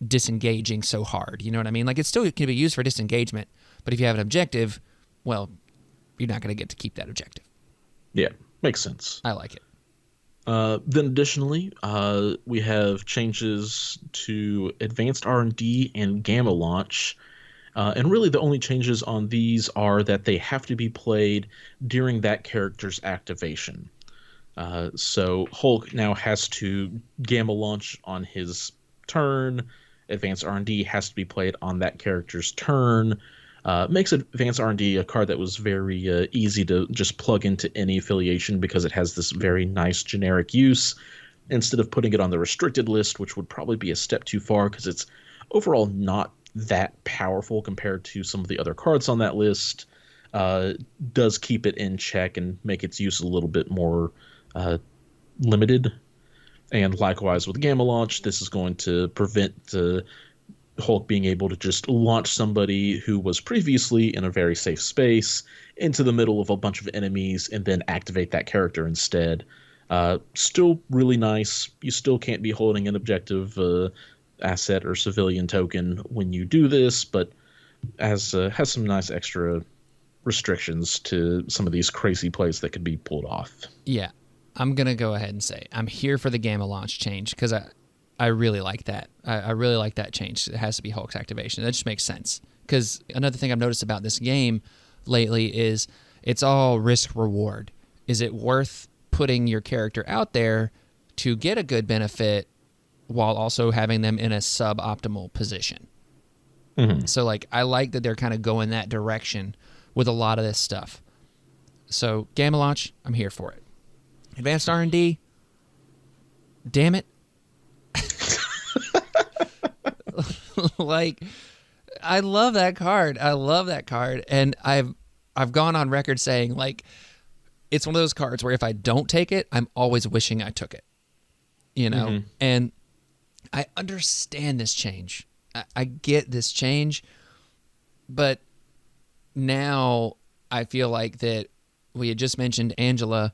disengaging so hard. You know what I mean? Like, it still can be used for disengagement, but if you have an objective, well, you're not going to get to keep that objective. Yeah, makes sense. I like it. Then additionally, we have changes to advanced R&D and gamma launch. And really the only changes on these are that they have to be played during that character's activation. So Hulk now has to gamma launch on his turn. Advanced R&D has to be played on that character's turn. Makes Advanced R&D a card that was very easy to just plug into any affiliation because it has this very nice generic use, instead of putting it on the restricted list, which would probably be a step too far because it's overall not that powerful compared to some of the other cards on that list. Does keep it in check and make its use a little bit more limited. And likewise with Gamma Launch, this is going to prevent Hulk being able to just launch somebody who was previously in a very safe space into the middle of a bunch of enemies and then activate that character instead. Still really nice. You still can't be holding an objective asset or civilian token when you do this, but has some nice extra restrictions to some of these crazy plays that could be pulled off. Yeah, I'm going to go ahead and say I'm here for the Gamma Launch change because I really like that. I really like that change. It has to be Hulk's activation. That just makes sense. Because another thing I've noticed about this game lately is it's all risk-reward. Is it worth putting your character out there to get a good benefit while also having them in a suboptimal position? Mm-hmm. So, like, I like that they're kind of going that direction with a lot of this stuff. So, Gamma Launch, I'm here for it. Advanced R&D, damn it. Like, I love that card. And I've gone on record saying, like, it's one of those cards where if I don't take it, I'm always wishing I took it. You know? Mm-hmm. And I understand this change. I get this change. But now I feel like that we had just mentioned Angela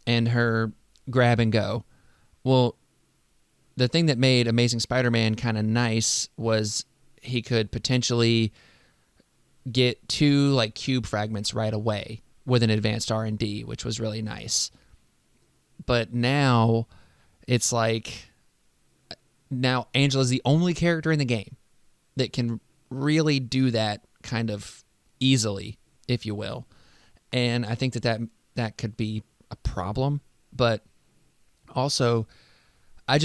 and her grab and go. Well, the thing that made Amazing Spider-Man kind of nice was he could potentially get 2 like cube fragments right away with an advanced R&D, which was really nice. But now it's like, now Angela's the only character in the game that can really do that kind of easily, if you will. And I think that could be a problem, but also I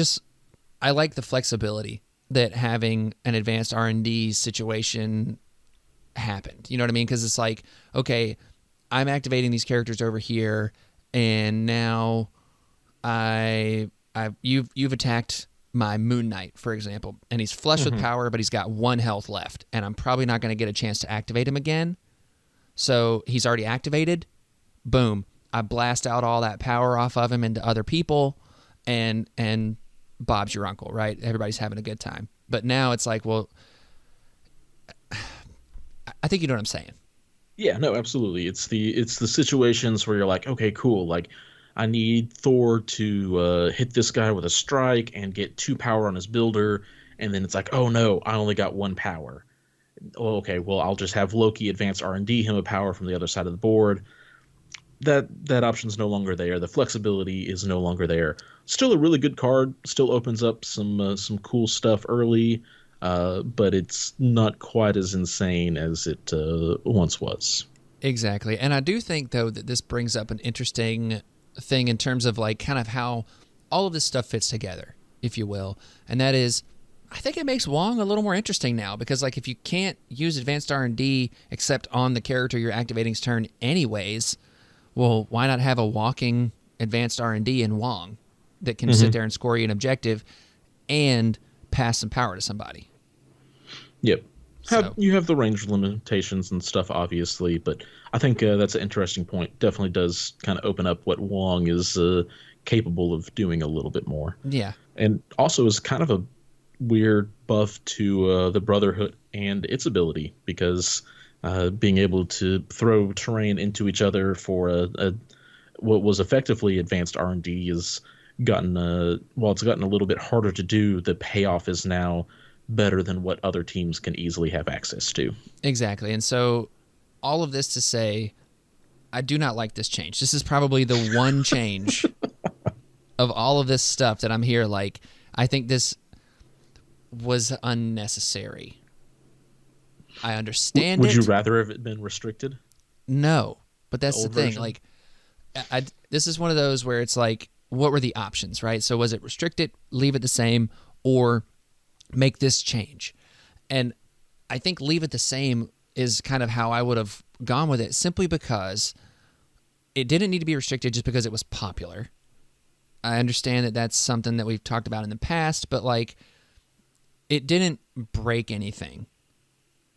like the flexibility that having an advanced R&D situation happened. You know what I mean? Because it's like, okay, I'm activating these characters over here, and now you've attacked my Moon Knight, for example, and he's flush with power, but he's got 1 health left, and I'm probably not going to get a chance to activate him again. So he's already activated. Boom. I blast out all that power off of him into other people, and Bob's your uncle, right? Everybody's having a good time. But now it's like, well, I think you know what I'm saying. Yeah, no, absolutely. It's the situations where you're like, okay, cool. Like, I need Thor to hit this guy with a strike and get 2 power on his builder, and then it's like, oh no, I only got 1 power. Oh, okay, well, I'll just have Loki advance R&D him a power from the other side of the board. That option's no longer there. The flexibility is no longer there. Still a really good card. Still opens up some cool stuff early, but it's not quite as insane as it once was. Exactly. And I do think, though, that this brings up an interesting thing in terms of like kind of how all of this stuff fits together, if you will. And that is, I think it makes Wong a little more interesting now, because like if you can't use advanced R&D except on the character you're activating's turn anyways, well, why not have a walking advanced R&D in Wong that can sit there and score you an objective and pass some power to somebody? Yep. You have the range limitations and stuff, obviously, but I think that's an interesting point. Definitely does kind of open up what Wong is capable of doing a little bit more. Yeah. And also is kind of a weird buff to the Brotherhood and its ability, because being able to throw terrain into each other for what was effectively advanced R&D has gotten while it's gotten a little bit harder to do, the payoff is now better than what other teams can easily have access to. Exactly. And so all of this to say, I do not like this change. This is probably the one change of all of this stuff that I'm here like, I think this was unnecessary. I understand Would you rather have it been restricted? No, but that's the thing. Version? Like, this is one of those where it's like, what were the options, right? So was it restrict it, leave it the same, or make this change? And I think leave it the same is kind of how I would have gone with it, simply because it didn't need to be restricted just because it was popular. I understand that that's something that we've talked about in the past, but like, it didn't break anything.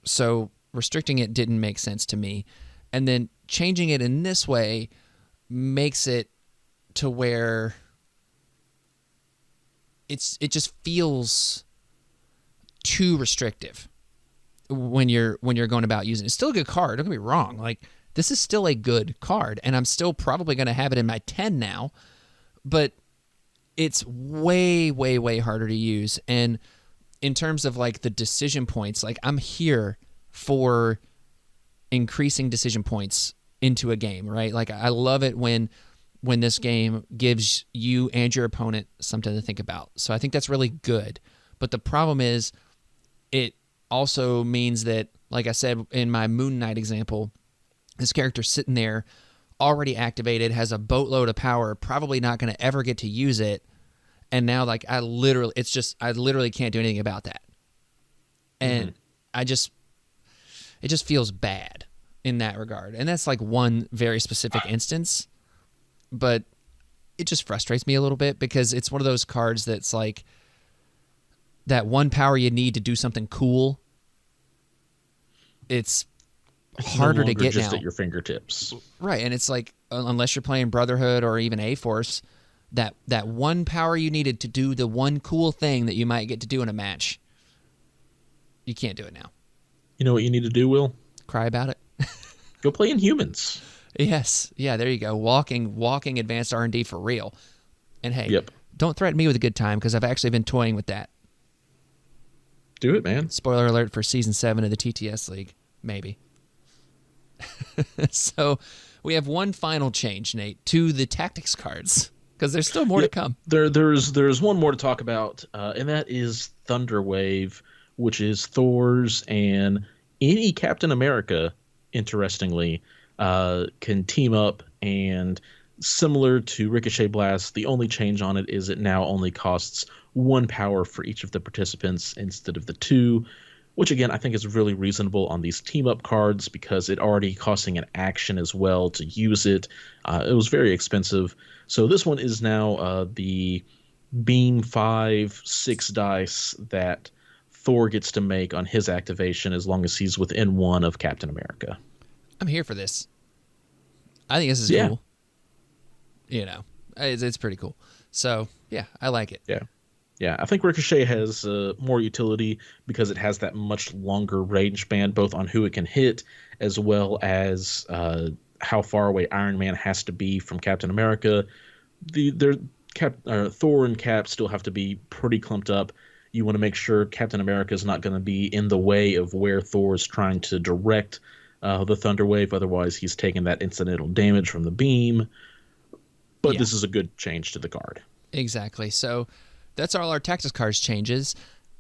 So restricting it didn't make sense to me. And then changing it in this way makes it to where it just feels too restrictive when you're going about using it. It's still a good card, don't get me wrong. Like, this is still a good card, and I'm still probably going to have it in my 10 now, but it's way, way, way harder to use. And in terms of like the decision points, like I'm here for increasing decision points into a game, right? Like I love it when this game gives you and your opponent something to think about. So I think that's really good. But the problem is it also means that, like I said in my Moon Knight example, this character's sitting there already activated, has a boatload of power, probably not going to ever get to use it. And now, like, I literally can't do anything about that. And it just feels bad in that regard. And that's like one very specific instance, but it just frustrates me a little bit, because it's one of those cards that's like that one power you need to do something cool. It's harder to get just now. At your fingertips. Right. And it's like, unless you're playing Brotherhood or even A-Force, that one power you needed to do the one cool thing that you might get to do in a match, you can't do it now. You know what you need to do, Will? Cry about it. Go play Inhumans. Yes. Yeah, there you go. Walking advanced R&D for real. And hey, don't threaten me with a good time, because I've actually been toying with that. Do it, man. Spoiler alert for Season 7 of the TTS League. Maybe. So we have one final change, Nate, to the tactics cards, because there's still more to come. There's one more to talk about, and that is Thunderwave, which is Thor's and any Captain America, interestingly, can team up. And similar to Ricochet Blast, the only change on it is it now only costs 1 power for each of the participants instead of the 2, which again I think is really reasonable on these team up cards because it already costing an action as well to use it. It was very expensive. So this one is now the Beam 5/6 dice that Thor gets to make on his activation as long as he's within 1 of Captain America. I'm here for this. I think this is cool. You know, it's pretty cool. So, yeah, I like it. Yeah, I think Ricochet has more utility because it has that much longer range band, both on who it can hit as well as how far away Iron Man has to be from Captain America. Thor and Cap still have to be pretty clumped up. You want to make sure Captain America is not going to be in the way of where Thor is trying to direct the Thunderwave. Otherwise, he's taking that incidental damage from the beam. But this is a good change to the card. Exactly. So that's all our Tactics cards changes.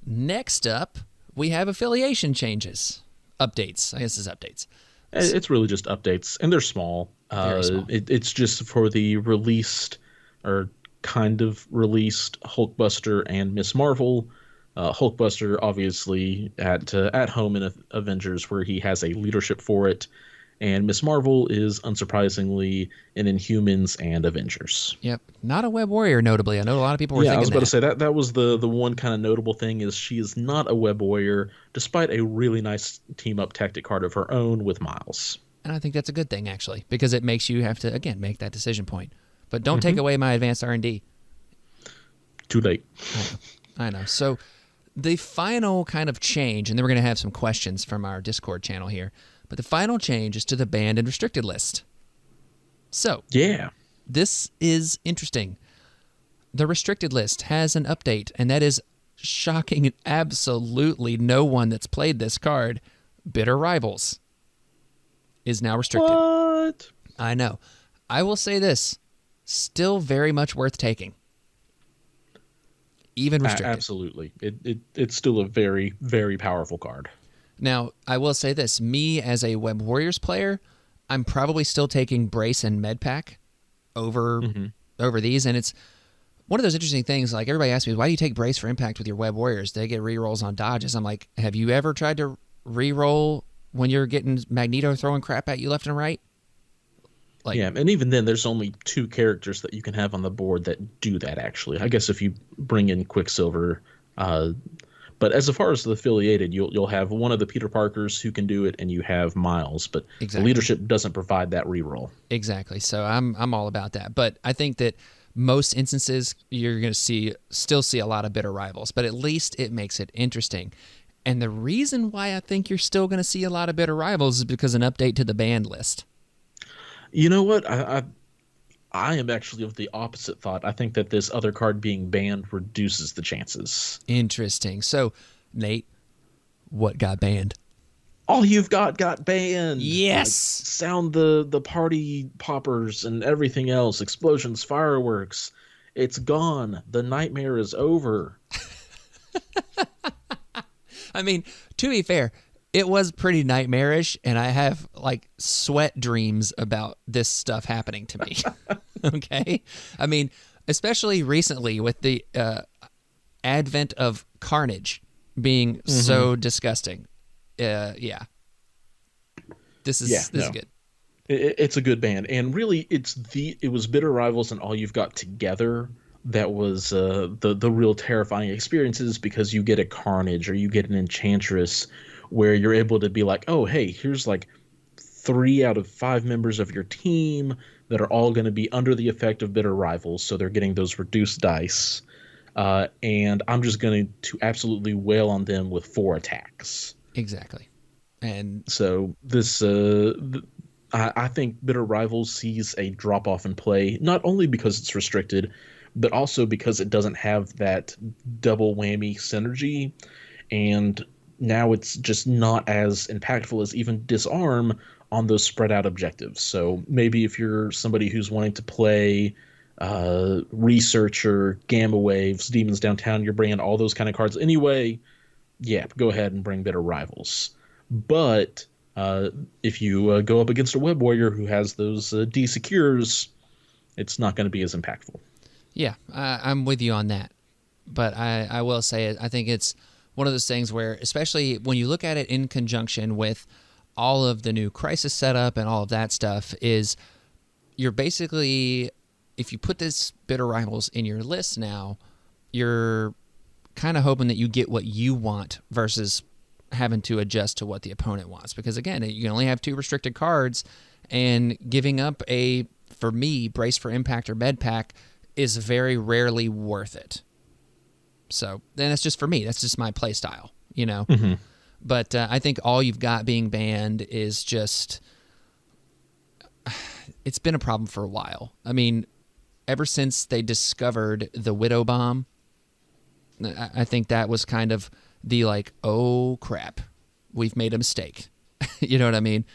Next up, we have Affiliation Changes. Updates. I guess it's updates. It's really just updates, and they're small. Very small. It's just for the released, or kind of released, Hulkbuster and Miss Marvel. Hulkbuster, obviously, at home in Avengers, where he has a leadership for it. And Miss Marvel is, unsurprisingly, in Inhumans and Avengers. Yep. Not a Web Warrior, notably. I know a lot of people were thinking that. I was about to say, that was the one kind of notable thing, is she is not a Web Warrior, despite a really nice team-up tactic card of her own with Miles. And I think that's a good thing, actually, because it makes you have to, again, make that decision point. But don't take away my advanced R&D. Too late. I know. So the final kind of change, and then we're going to have some questions from our Discord channel here, but the final change is to the banned and restricted list. So, this is interesting. The restricted list has an update, and that is shocking absolutely no one that's played this card. Bitter Rivals is now restricted. What? I know. I will say this, still very much worth taking. Even restricted. Absolutely. It's still a very, very powerful card. Now, I will say this. Me, as a Web Warriors player, I'm probably still taking Brace and Medpack over these. And it's one of those interesting things. Like, everybody asks me, why do you take Brace for Impact with your Web Warriors? They get rerolls on dodges. I'm like, have you ever tried to reroll when you're getting Magneto throwing crap at you left and right? Like, yeah, and even then, there's only 2 characters that you can have on the board that do that, actually. I guess if you bring in Quicksilver... But as far as the affiliated, you'll have one of the Peter Parkers who can do it, and you have Miles. But the leadership doesn't provide that reroll. Exactly. So I'm all about that. But I think that most instances you're going to still see a lot of bitter rivals. But at least it makes it interesting. And the reason why I think you're still going to see a lot of bitter rivals is because an update to the banned list. You know what? I am actually of the opposite thought. I think that this other card being banned reduces the chances. Interesting. So, Nate, what got banned? All You've Got banned. Yes. Like, sound the party poppers and everything else. Explosions, fireworks. It's gone. The nightmare is over. I mean, to be fair, it was pretty nightmarish, and I have, like, sweat dreams about this stuff happening to me. Okay? I mean, especially recently with the advent of Carnage being so disgusting. Yeah. This is good. It's a good band. And really, it was Bitter Rivals and All You've Got together that was the real terrifying experiences, because you get a Carnage or you get an Enchantress where you're able to be like, oh, hey, here's like 3 out of 5 members of your team that are all going to be under the effect of Bitter Rivals, so they're getting those reduced dice. And I'm just going to absolutely wail on them with 4 attacks. Exactly. And so this, I think Bitter Rivals sees a drop-off in play, not only because it's restricted, but also because it doesn't have that double whammy synergy, and now it's just not as impactful as even Disarm on those spread out objectives. So maybe if you're somebody who's wanting to play Researcher, Gamma Waves, Demons Downtown, you're bringing all those kind of cards anyway, yeah, go ahead and bring better rivals. But if you go up against a web warrior who has those D-secures, it's not going to be as impactful. Yeah, I'm with you on that. But I will say, I think it's one of those things where, especially when you look at it in conjunction with all of the new crisis setup and all of that stuff, is you're basically, if you put this bitter rivals in your list now, you're kind of hoping that you get what you want versus having to adjust to what the opponent wants. Because again, you can only have 2 restricted cards, and giving up a, for me, Brace for Impact or Med Pack is very rarely worth it. So then that's just for me. That's just my play style, you know? Mm-hmm. But I think all you've got being banned is just, it's been a problem for a while. I mean, ever since they discovered the Widow Bomb, I think that was kind of the like, oh crap, we've made a mistake. You know what I mean?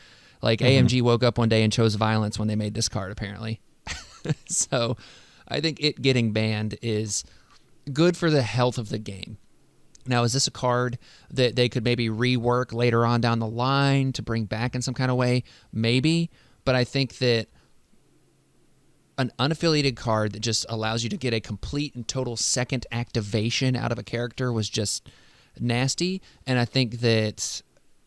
Like AMG woke up one day and chose violence when they made this card, apparently. So I think it getting banned is good for the health of the game. Now, is this a card that they could maybe rework later on down the line to bring back in some kind of way? Maybe, but I think that an unaffiliated card that just allows you to get a complete and total second activation out of a character was just nasty. And I think that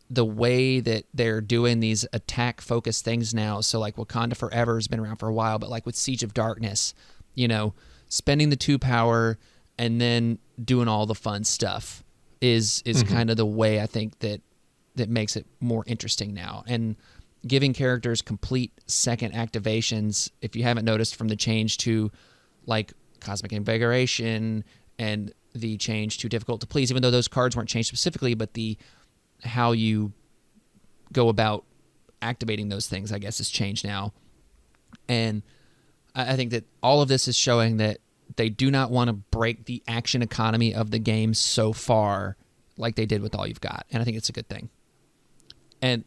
the way that they're doing these attack-focused things now, so like Wakanda Forever has been around for a while, but like with Siege of Darkness, you know, spending the 2 power and then doing all the fun stuff is kind of the way I think that makes it more interesting now. And giving characters complete second activations, if you haven't noticed from the change to like Cosmic Invigoration and the change to Difficult to Please, even though those cards weren't changed specifically, but the how you go about activating those things, I guess, has changed now. And I think that all of this is showing that they do not want to break the action economy of the game so far like they did with All You've Got. And I think it's a good thing. And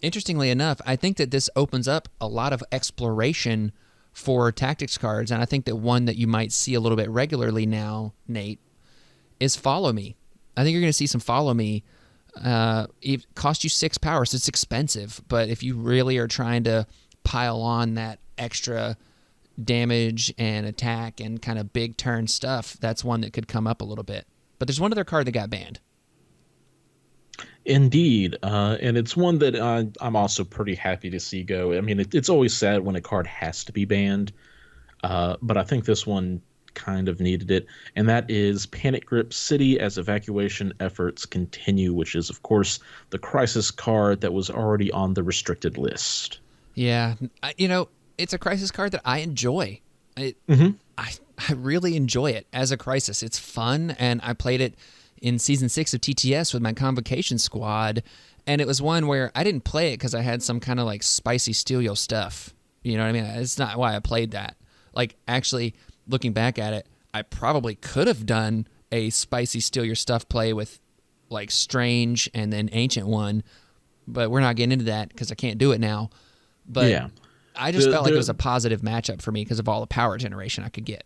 interestingly enough, I think that this opens up a lot of exploration for tactics cards. And I think that one that you might see a little bit regularly now, Nate, is Follow Me. I think you're going to see some Follow Me. It costs you 6 power, so it's expensive. But if you really are trying to pile on that extra damage and attack and kind of big turn stuff, that's one that could come up a little bit. But there's one other card that got banned. Indeed, and it's one that I'm also pretty happy to see go. I mean, it's always sad when a card has to be banned, but I think this one kind of needed it, and that is Panic Grip City as evacuation efforts continue, which is, of course, the crisis card that was already on the restricted list. Yeah, it's a crisis card that I enjoy. I really enjoy it as a crisis. It's fun, and I played it in Season 6 of TTS with my Convocation squad, and it was one where I didn't play it because I had some kind of like spicy steal your stuff. You know what I mean? It's not why I played that. Like, actually, looking back at it, I probably could have done a spicy steal your stuff play with like Strange and then Ancient One, but we're not getting into that because I can't do it now. But yeah. I just felt like it was a positive matchup for me because of all the power generation I could get.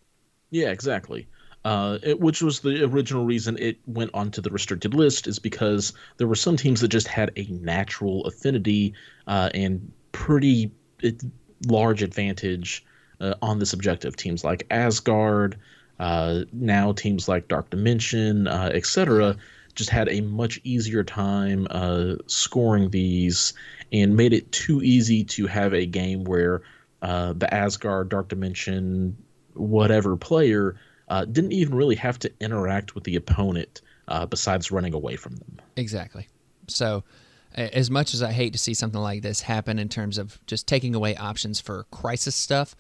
Yeah, exactly. Which was the original reason it went onto the restricted list, is because there were some teams that just had a natural affinity and pretty large advantage on this objective. Teams like Asgard, now teams like Dark Dimension, etc., just had a much easier time scoring these, and made it too easy to have a game where the Asgard, Dark Dimension, whatever player didn't even really have to interact with the opponent besides running away from them. Exactly. So as much as I hate to see something like this happen in terms of just taking away options for crisis stuff,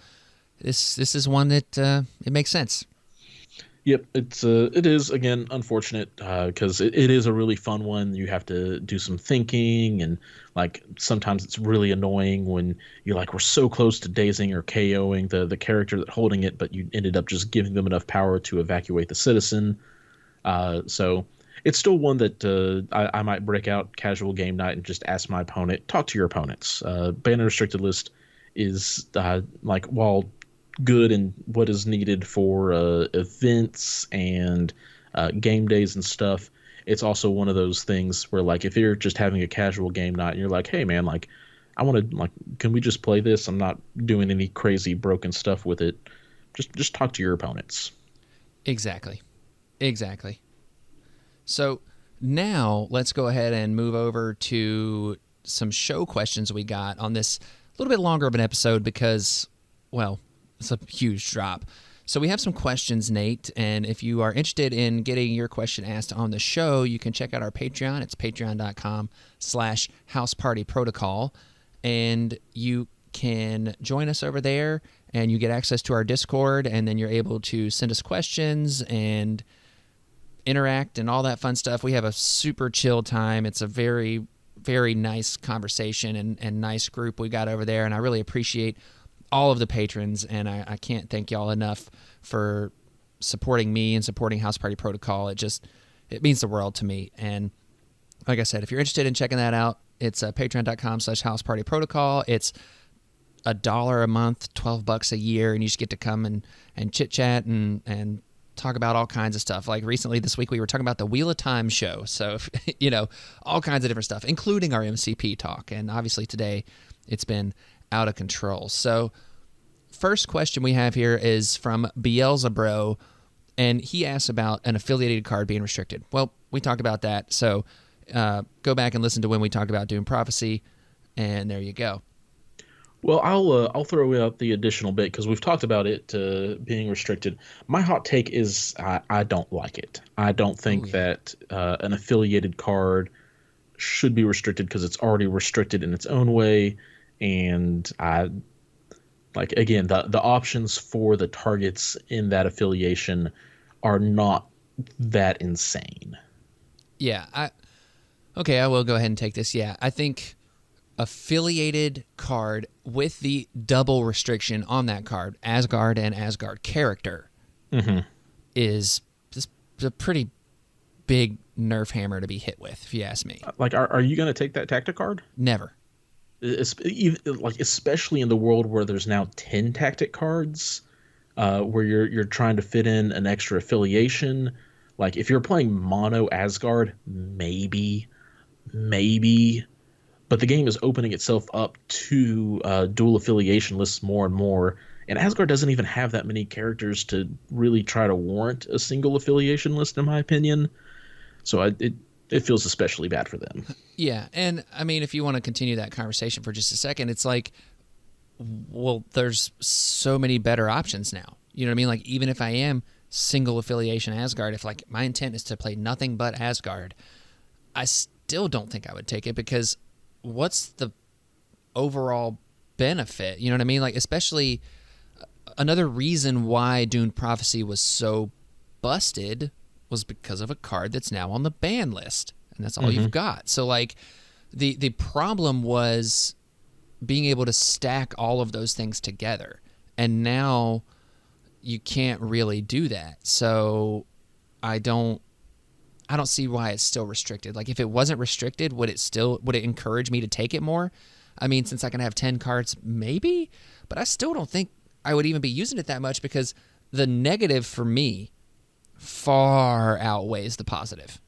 this is one that it makes sense. Yep, it is, again, unfortunate because it is a really fun one. You have to do some thinking, and like sometimes it's really annoying when you're like, we're so close to dazing or KOing the character that's holding it, but you ended up just giving them enough power to evacuate the citizen. So it's still one that I might break out casual game night and just ask my opponent, talk to your opponents. Ban restricted list is like, while good and what is needed for events and game days and stuff, it's also one of those things where, like, if you're just having a casual game night and you're like, hey man, like, I want to, like, can we just play this? I'm not doing any crazy broken stuff with it. Just talk to your opponents. Exactly. So now let's go ahead and move over to some show questions we got on this a little bit longer of an episode because, well, it's a huge drop. So we have some questions, Nate, and if you are interested in getting your question asked on the show, you can check out our Patreon. It's patreon.com/housepartyprotocol, and you can join us over there, and you get access to our Discord, and then you're able to send us questions and interact and all that fun stuff. We have a super chill time. It's a very, very nice conversation and nice group we got over there, and I really appreciate all of the patrons, and I can't thank y'all enough for supporting me and supporting House Party Protocol. It means the world to me. And like I said, if you're interested in checking that out, it's patreon.com/housepartyprotocol. It's $1 a month, $12 a year, and you just get to come and chit chat and talk about all kinds of stuff. Like recently this week we were talking about the Wheel of Time show. So, all kinds of different stuff, including our MCP talk. And obviously today it's been out of control. So first question we have here is from Beelzebro, and he asks about an affiliated card being restricted. Well, we talked about that, so go back and listen to when we talked about Doom Prophecy, and there you go. Well, I'll throw out the additional bit because we've talked about it being restricted. My hot take is I don't like it. I don't think that an affiliated card should be restricted because it's already restricted in its own way. And I like, again, the options for the targets in that affiliation are not that insane. Yeah, I will go ahead and take this. Yeah, I think affiliated card with the double restriction on that card, Asgard and Asgard character, is just a pretty big nerf hammer to be hit with, if you ask me. Like, are you going to take that tactic card? Never. Especially in the world where there's now 10 tactic cards, where you're trying to fit in an extra affiliation. Like, if you're playing mono Asgard, maybe, but the game is opening itself up to dual affiliation lists more and more, and Asgard doesn't even have that many characters to really try to warrant a single affiliation list, in my opinion. So it feels especially bad for them. Yeah, and I mean, if you want to continue that conversation for just a second, it's like, well, there's so many better options now. You know what I mean? Like, even if I am single affiliation Asgard, if like my intent is to play nothing but Asgard, I still don't think I would take it because what's the overall benefit? You know what I mean? Like, especially another reason why Dune Prophecy was so busted was because of a card that's now on the ban list, and that's all you've got. So like the problem was being able to stack all of those things together, and now you can't really do that. So I don't see why it's still restricted. Like, if it wasn't restricted, would it encourage me to take it more? I mean, since I can have 10 cards, maybe, but I still don't think I would even be using it that much because the negative for me far outweighs the positive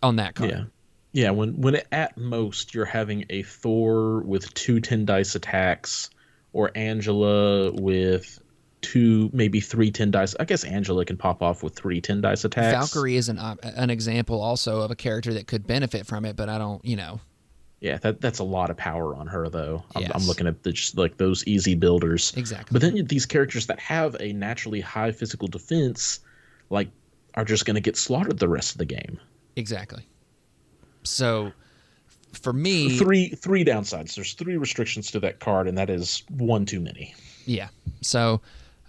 on that card. Yeah. When at most you're having a Thor with 2 10 dice attacks, or Angela with 2, maybe 3 10 dice. I guess Angela can pop off with 3 10 dice attacks. Valkyrie is an example also of a character that could benefit from it, but I don't, Yeah, that's a lot of power on her, though. Yes. I'm looking at just like those easy builders. Exactly. But then these characters that have a naturally high physical defense, like, are just going to get slaughtered the rest of the game. Exactly. So, for me, three downsides. There's 3 restrictions to that card, and that is one too many. Yeah. So,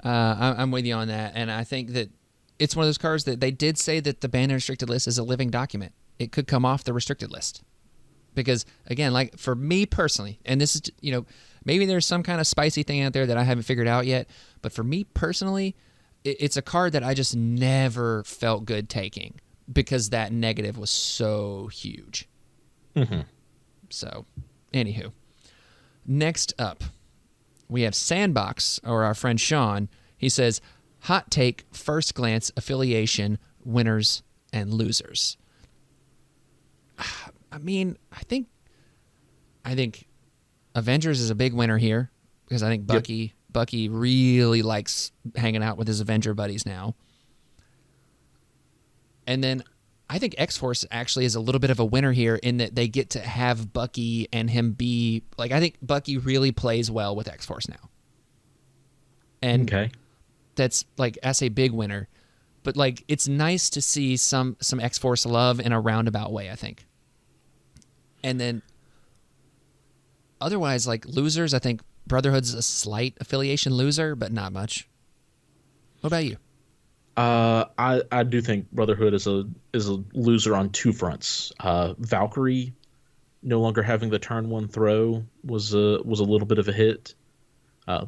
I'm with you on that, and I think that it's one of those cards that they did say that the banned and restricted list is a living document. It could come off the restricted list. Because, again, like, for me personally, and this is, maybe there's some kind of spicy thing out there that I haven't figured out yet, but for me personally, it's a card that I just never felt good taking because that negative was so huge. So, anywho. Next up, we have Sandbox, or our friend Sean. He says, hot take, first glance, affiliation, winners, and losers. I mean, I think Avengers is a big winner here because I think Bucky really likes hanging out with his Avenger buddies now. And then I think X-Force actually is a little bit of a winner here in that they get to have Bucky and him be like, I think Bucky really plays well with X-Force now. And that's a big winner. But like, it's nice to see some X-Force love in a roundabout way, I think. And then otherwise, like losers, I think Brotherhood's a slight affiliation loser, but not much. What about you? I do think Brotherhood is a loser on two fronts. Valkyrie no longer having the turn one throw was a little bit of a hit.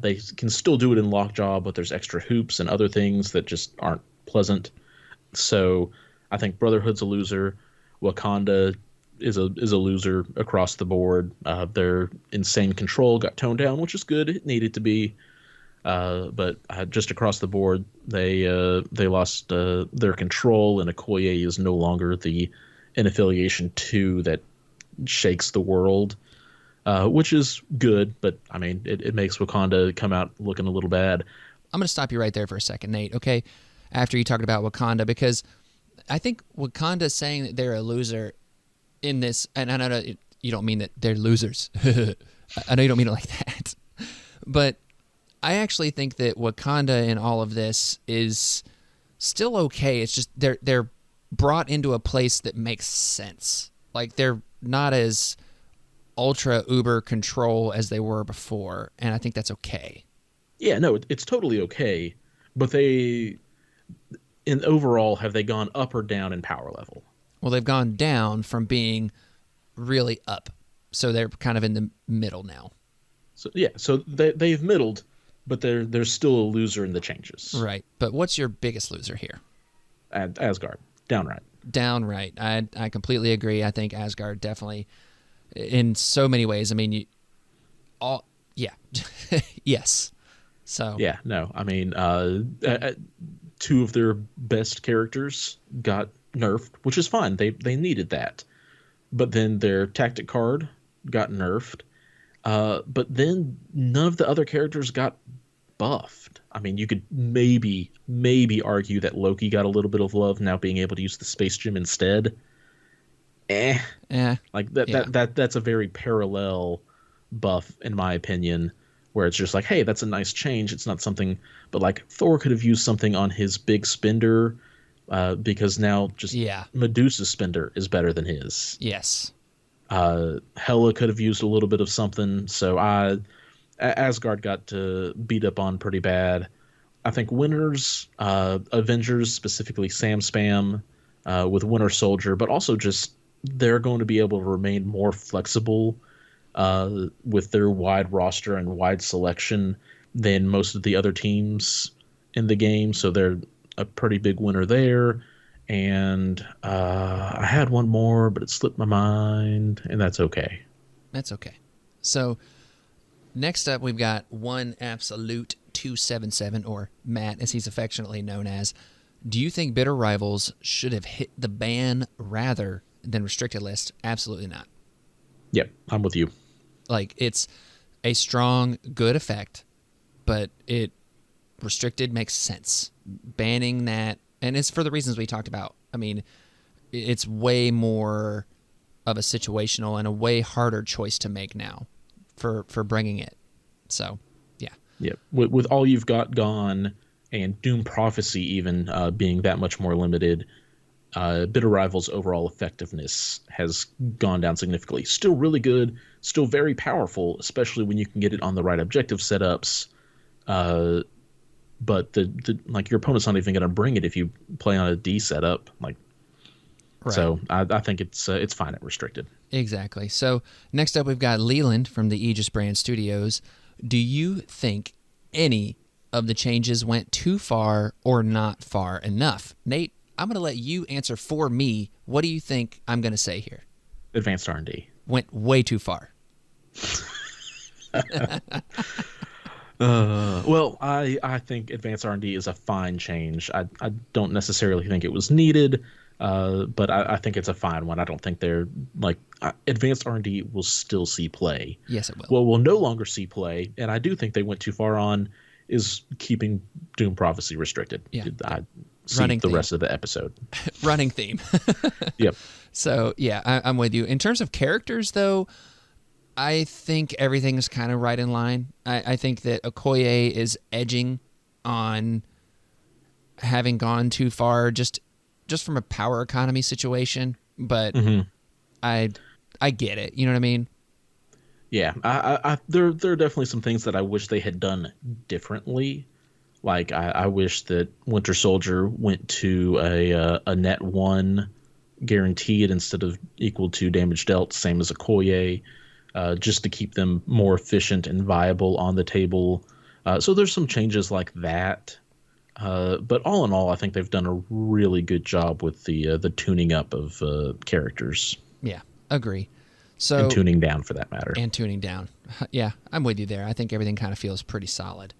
They can still do it in Lockjaw, but there's extra hoops and other things that just aren't pleasant. So I think Brotherhood's a loser. Wakanda is a loser across the board. Their insane control got toned down, which is good. It needed to be. But just across the board, they lost their control, and Okoye is no longer an Affiliation 2 that shakes the world, which is good. But I mean, it makes Wakanda come out looking a little bad. I'm going to stop you right there for a second, Nate. Okay, after you talked about Wakanda, because I think Wakanda saying that they're a loser in this, and I know you don't mean that they're losers. I know you don't mean it like that, but I actually think that Wakanda in all of this is still okay. It's just they're brought into a place that makes sense. Like they're not as ultra uber control as they were before, and I think that's okay. Yeah, no, it's totally okay. But they, in overall, have they gone up or down in power level? Well, they've gone down from being really up, so they're kind of in the middle now. So yeah, so they've middled. But they're still a loser in the changes. Right. But what's your biggest loser here? Asgard. Downright. Downright. I completely agree. I think Asgard definitely, in so many ways. I mean, yes. So. Yeah, no. I mean, two of their best characters got nerfed, which is fine. They needed that. But then their tactic card got nerfed. But then none of the other characters got buffed. I mean, you could maybe argue that Loki got a little bit of love now being able to use the space gem instead. Like that's a very parallel buff in my opinion, where it's just like, hey, that's a nice change. It's not something, but like Thor could have used something on his big spender, because now just Medusa's spender is better than his. Yes. Hela could have used a little bit of something, so Asgard got beat up on pretty bad. I think winners, Avengers, specifically Sam Spam, with Winter Soldier, but also just they're going to be able to remain more flexible with their wide roster and wide selection than most of the other teams in the game, so they're a pretty big winner there. And I had one more, but it slipped my mind, and that's okay. That's okay. So next up, we've got One Absolute 277, or Matt, as he's affectionately known as. Do you think Bitter Rivals should have hit the ban rather than restricted list? Absolutely not. Yep, I'm with you. Like, it's a strong, good effect, but restricted makes sense. Banning that, and it's for the reasons we talked about. I mean, it's way more of a situational and a way harder choice to make now for bringing it. So, yeah. Yeah. With all you've got gone and Doom Prophecy even being that much more limited, Bitter Rivals' overall effectiveness has gone down significantly. Still really good, still very powerful, especially when you can get it on the right objective setups. But like your opponent's not even going to bring it if you play on a D setup. Like, right. So I think it's fine at restricted. Exactly. So next up, we've got Leland from the Aegis Brand Studios. Do you think any of the changes went too far or not far enough? Nate, I'm going to let you answer for me. What do you think I'm going to say here? Advanced R&D. Went way too far. Well, I think Advanced R&D is a fine change. I don't necessarily think it was needed. But I think it's a fine one. I don't think they're like advanced R&D will still see play. Yes, it will. Well, we'll no longer see play, and I do think they went too far on is keeping Doom Prophecy restricted. Yeah. I see Running the theme. rest of the episode. Running theme. Yep. So, yeah, I'm with you. In terms of characters, though, I think everything is kind of right in line. I think that Okoye is edging on having gone too far just from a power economy situation, but I get it. You know what I mean? Yeah, there are definitely some things that I wish they had done differently. Like I wish that Winter Soldier went to a net 1 guaranteed instead of equal to damage dealt, same as Okoye, just to keep them more efficient and viable on the table. So there's some changes like that. But all in all, I think they've done a really good job with the tuning up of characters. Yeah, agree. So, and tuning down, for that matter. And tuning down. Yeah, I'm with you there. I think everything kind of feels pretty solid.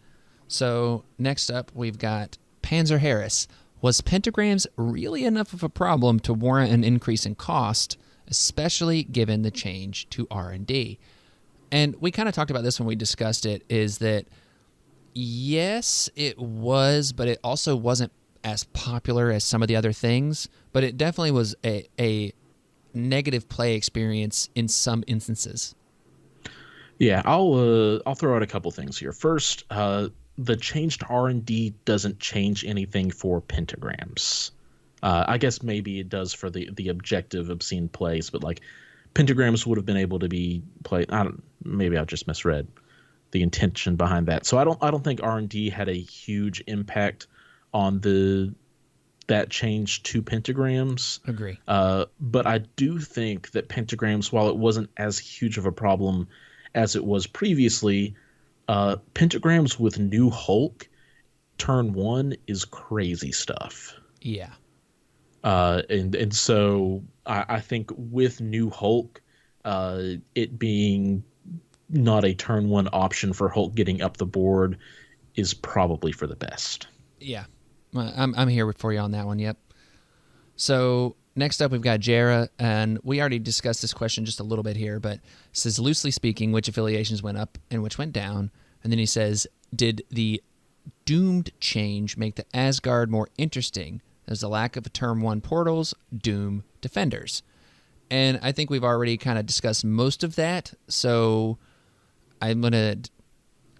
So next up, we've got Panzer Harris. Was pentagrams really enough of a problem to warrant an increase in cost, especially given the change to R&D? And we kind of talked about this when we discussed it, is that yes, it was, but it also wasn't as popular as some of the other things. But it definitely was a negative play experience in some instances. Yeah, I'll throw out a couple things here. First, the change to R&D doesn't change anything for pentagrams. I guess maybe it does for the objective obscene plays, but like pentagrams would have been able to be played. Maybe I just misread the intention behind that. So I don't think R&D had a huge impact on that change to pentagrams. Agree. But I do think that pentagrams, while it wasn't as huge of a problem as it was previously, pentagrams with New Hulk turn 1 is crazy stuff. Yeah. And so I think with New Hulk, it being not a turn 1 option for Hulk getting up the board is probably for the best. Yeah. I'm here for you on that one. Yep. So next up, we've got Jara, and we already discussed this question just a little bit here, but it says, loosely speaking, which affiliations went up and which went down? And then he says, did the doomed change make the Asgard more interesting? There's the lack of turn 1 portals, Doom defenders. And I think we've already kind of discussed most of that, so I'm going to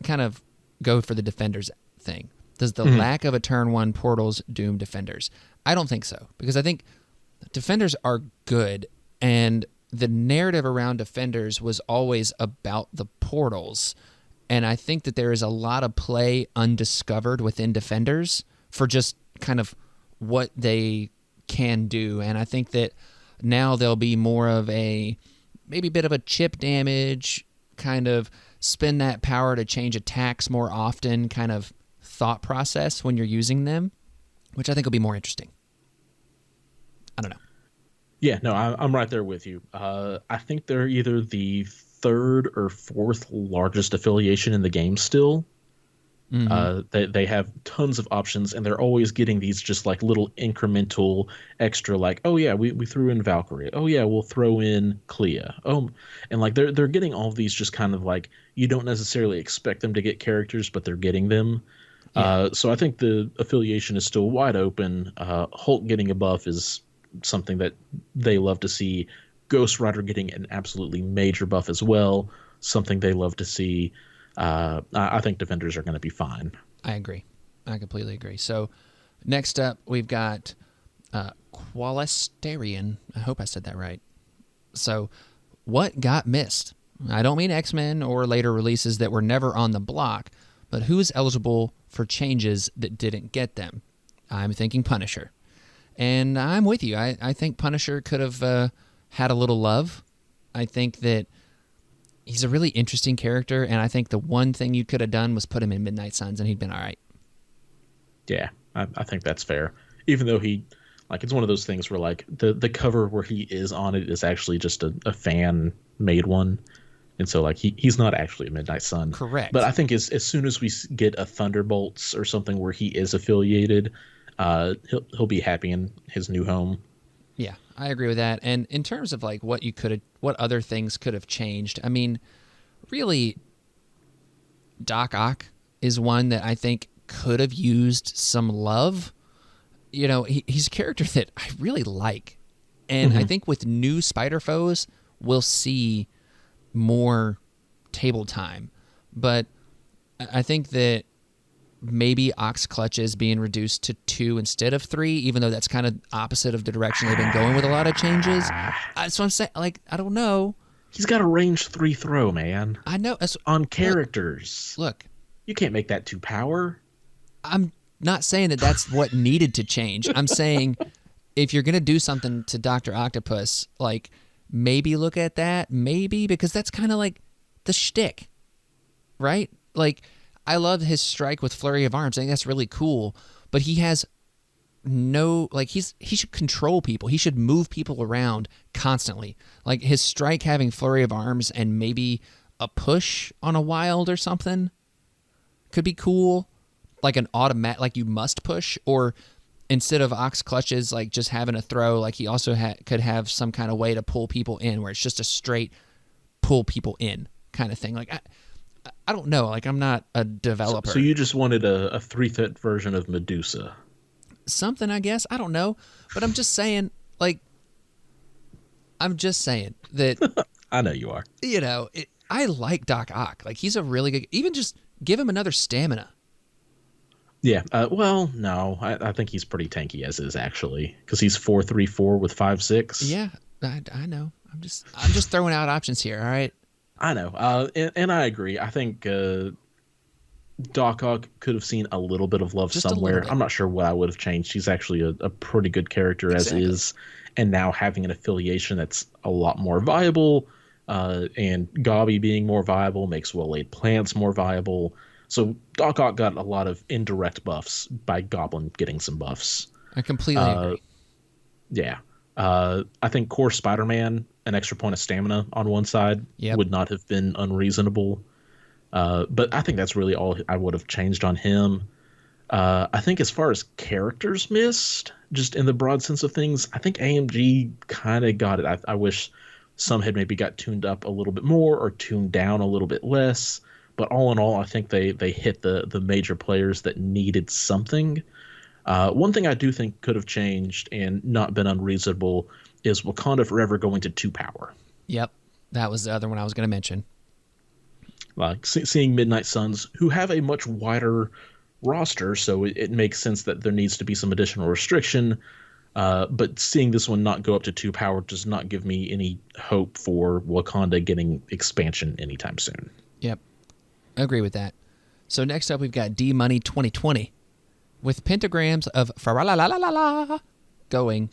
kind of go for the defenders thing. Does the lack of a turn 1 portals doom defenders? I don't think so, because I think defenders are good, and the narrative around defenders was always about the portals, and I think that there is a lot of play undiscovered within defenders for just kind of what they can do, and I think that now there'll be more of maybe a bit of a chip damage, kind of spend that power to change attacks more often kind of thought process when you're using them, which I think will be more interesting. I don't know. Yeah, no, I'm right there with you. I think they're either the 3rd or 4th largest affiliation in the game still. They have tons of options, and they're always getting these just like little incremental extra, like, oh yeah, we threw in Valkyrie. Oh yeah, we'll throw in Clea. Oh, and like they're getting all of these just kind of like, you don't necessarily expect them to get characters, but they're getting them. Yeah. So I think the affiliation is still wide open. Hulk getting a buff is something that they love to see. Ghost Rider getting an absolutely major buff as well, something they love to see. I think defenders are going to be fine. I agree. I completely agree. So next up, we've got Qualisterian. I hope I said that right. So what got missed? I don't mean X-Men or later releases that were never on the block, but who is eligible for changes that didn't get them? I'm thinking Punisher. And I'm with you. I think Punisher could have had a little love. I think that he's a really interesting character, and I think the one thing you could have done was put him in Midnight Suns, and he'd been all right. Yeah, I think that's fair. Even though it's one of those things where like the cover where he is on it is actually just a fan made one. And so like he's not actually a Midnight Sun. Correct. But I think as soon as we get a Thunderbolts or something where he is affiliated, he'll be happy in his new home. Yeah, I agree with that. And in terms of like what other things could have changed, I mean, really, Doc Ock is one that I think could have used some love. You know, he's a character that I really like. And I think with new spider foes, we'll see more table time. But I think that maybe Ox Clutches being reduced to 2 instead of 3, even though that's kind of opposite of the direction they've been going with a lot of changes. So I'm saying, like, I don't know. He's got a range 3 throw, man. I know. On characters. Look. You can't make that 2 power. I'm not saying that that's what needed to change. I'm saying if you're going to do something to Dr. Octopus, like, maybe look at that. Maybe, because that's kind of like the shtick, right? Like, I love his strike with Flurry of Arms. I think that's really cool. But he has no, like, he should control people. He should move people around constantly. Like, his strike having Flurry of Arms and maybe a push on a wild or something could be cool. Like an automatic, like you must push. Or instead of Ox Clutches, like just having a throw, like he also could have some kind of way to pull people in where it's just a straight pull people in kind of thing. Like, I don't know. Like, I'm not a developer. So you just wanted a 3-foot version of Medusa. Something, I guess. I don't know. But I'm just saying, like, that... I know you are. You know, I like Doc Ock. Like, he's a really good... Even just give him another stamina. Yeah. Well, no. I think he's pretty tanky as is, actually. Because he's 4-3-4 with 5-6. Yeah, I know. I'm just throwing out options here, all right? I know, and I agree. I think Doc Ock could have seen a little bit of love Just somewhere. I'm not sure what I would have changed. She's actually a pretty good character as is, and now having an affiliation that's a lot more viable, and Gobby being more viable makes well-laid plants more viable. So Doc Ock got a lot of indirect buffs by Goblin getting some buffs. I completely agree. Yeah. I think core Spider-Man, an extra point of stamina on one side would not have been unreasonable. But I think that's really all I would have changed on him. I think as far as characters missed, just in the broad sense of things, I think AMG kind of got it. I wish some had maybe got tuned up a little bit more or tuned down a little bit less. But all in all, I think they hit the major players that needed something. One thing I do think could have changed and not been unreasonable is Wakanda Forever going to 2 power. Yep. That was the other one I was going to mention. Like seeing Midnight Suns, who have a much wider roster, so it makes sense that there needs to be some additional restriction. But seeing this one not go up to 2 power does not give me any hope for Wakanda getting expansion anytime soon. Yep. I agree with that. So next up, we've got D-Money 2020. With pentagrams of Far Lahar going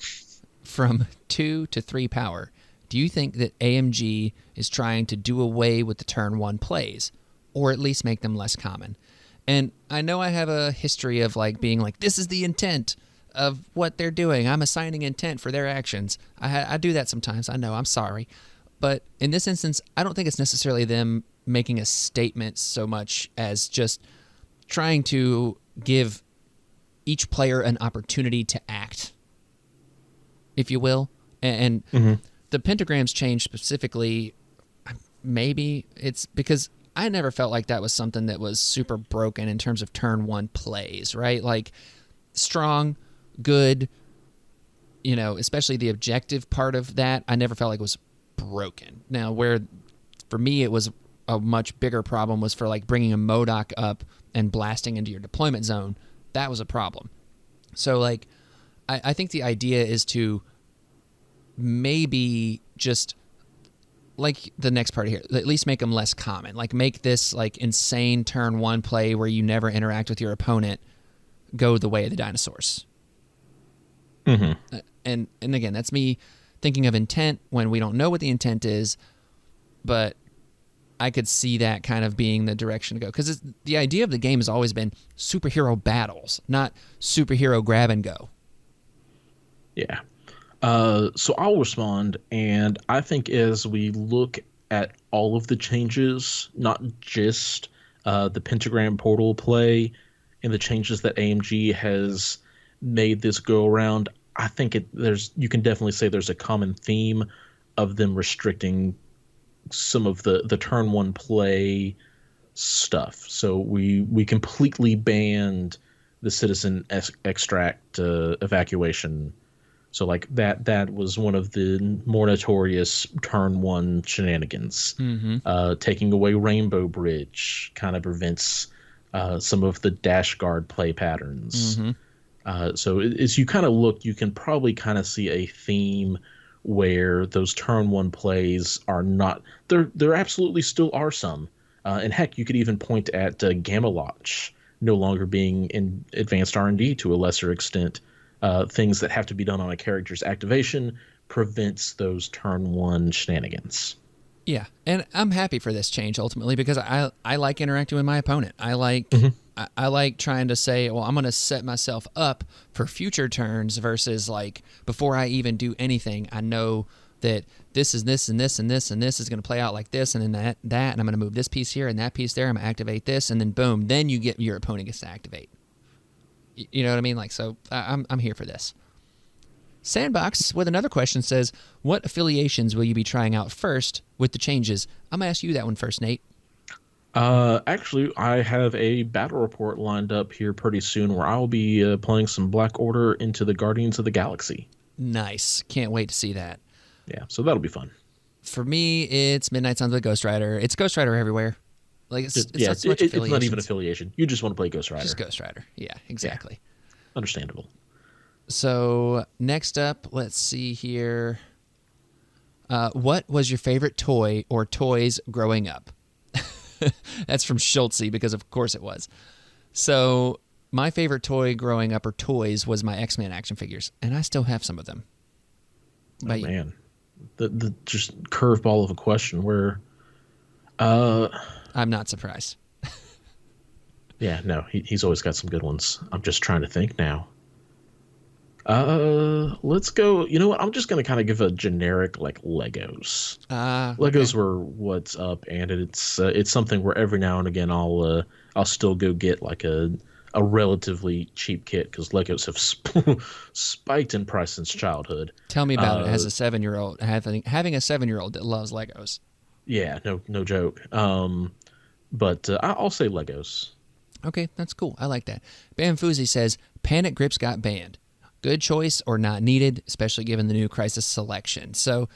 from 2 to 3 power, do you think that AMG is trying to do away with the turn 1 plays, or at least make them less common? And I know I have a history of like being like, this is the intent of what they're doing. I'm assigning intent for their actions. I do that sometimes. I know. I'm sorry. But in this instance, I don't think it's necessarily them making a statement so much as just trying to give each player an opportunity to act, if you will. And the pentagrams change specifically, maybe it's because I never felt like that was something that was super broken in terms of turn 1 plays, right? Like strong, good, you know, especially the objective part of that, I never felt like it was broken. Now, where for me it was a much bigger problem was for like bringing a MODOK up and blasting into your deployment zone. That was a problem. So, like, I think the idea is to maybe just, like the next part here, at least make them less common. Like, make this, like, insane turn 1 play where you never interact with your opponent go the way of the dinosaurs. Mm-hmm. And again, that's me thinking of intent when we don't know what the intent is, but I could see that kind of being the direction to go. Because the idea of the game has always been superhero battles, not superhero grab and go. Yeah. So I'll respond, and I think as we look at all of the changes, not just the pentagram portal play and the changes that AMG has made this go around, I think you can definitely say there's a common theme of them restricting some of the turn one play stuff. So we completely banned the citizen extract evacuation. So like that was one of the more notorious turn one shenanigans. Taking away Rainbow Bridge kind of prevents some of the dash guard play patterns. So as you kind of look, you can probably kind of see a theme where those turn one plays are not there absolutely still are some. And heck, you could even point at Gamma Launch no longer being in advanced R&D to a lesser extent. Things that have to be done on a character's activation prevents those turn one shenanigans. Yeah, and I'm happy for this change ultimately because I like interacting with my opponent. I like I like trying to say, well, I'm going to set myself up for future turns versus like before I even do anything, I know that this is this and this and this and this is going to play out like this and then that and I'm going to move this piece here and that piece there. I'm going to activate this and then boom, then your opponent gets to activate. You know what I mean? Like, so I'm here for this. Sandbox with another question says, what affiliations will you be trying out first with the changes? I'm going to ask you that one first, Nate. Actually, I have a battle report lined up here pretty soon where I'll be playing some Black Order into the Guardians of the Galaxy. Nice. Can't wait to see that. Yeah, so that'll be fun. For me, it's Midnight Suns with Ghost Rider. It's Ghost Rider everywhere. Like it's not so much it's not even affiliation. You just want to play Ghost Rider. Just Ghost Rider. Yeah, exactly. Yeah. Understandable. So next up, let's see here. What was your favorite toy or toys growing up? That's from Schultze because of course it was. So my favorite toy growing up or toys was my X-Men action figures, and I still have some of them. Oh, man, the just curveball of a question where. I'm not surprised. Yeah, no, he's always got some good ones. I'm just trying to think now. Let's go. You know what? I'm just gonna kind of give a generic like Legos. Legos were what's up, and it's something where every now and again I'll still go get like a relatively cheap kit because Legos have spiked in price since childhood. Tell me about it as a 7-year-old having a 7-year-old that loves Legos. Yeah, no joke. But I'll say Legos. Okay, that's cool. I like that. Bamfoozy says, Panic Grips got banned. Good choice or not needed, especially given the new Crisis selection. So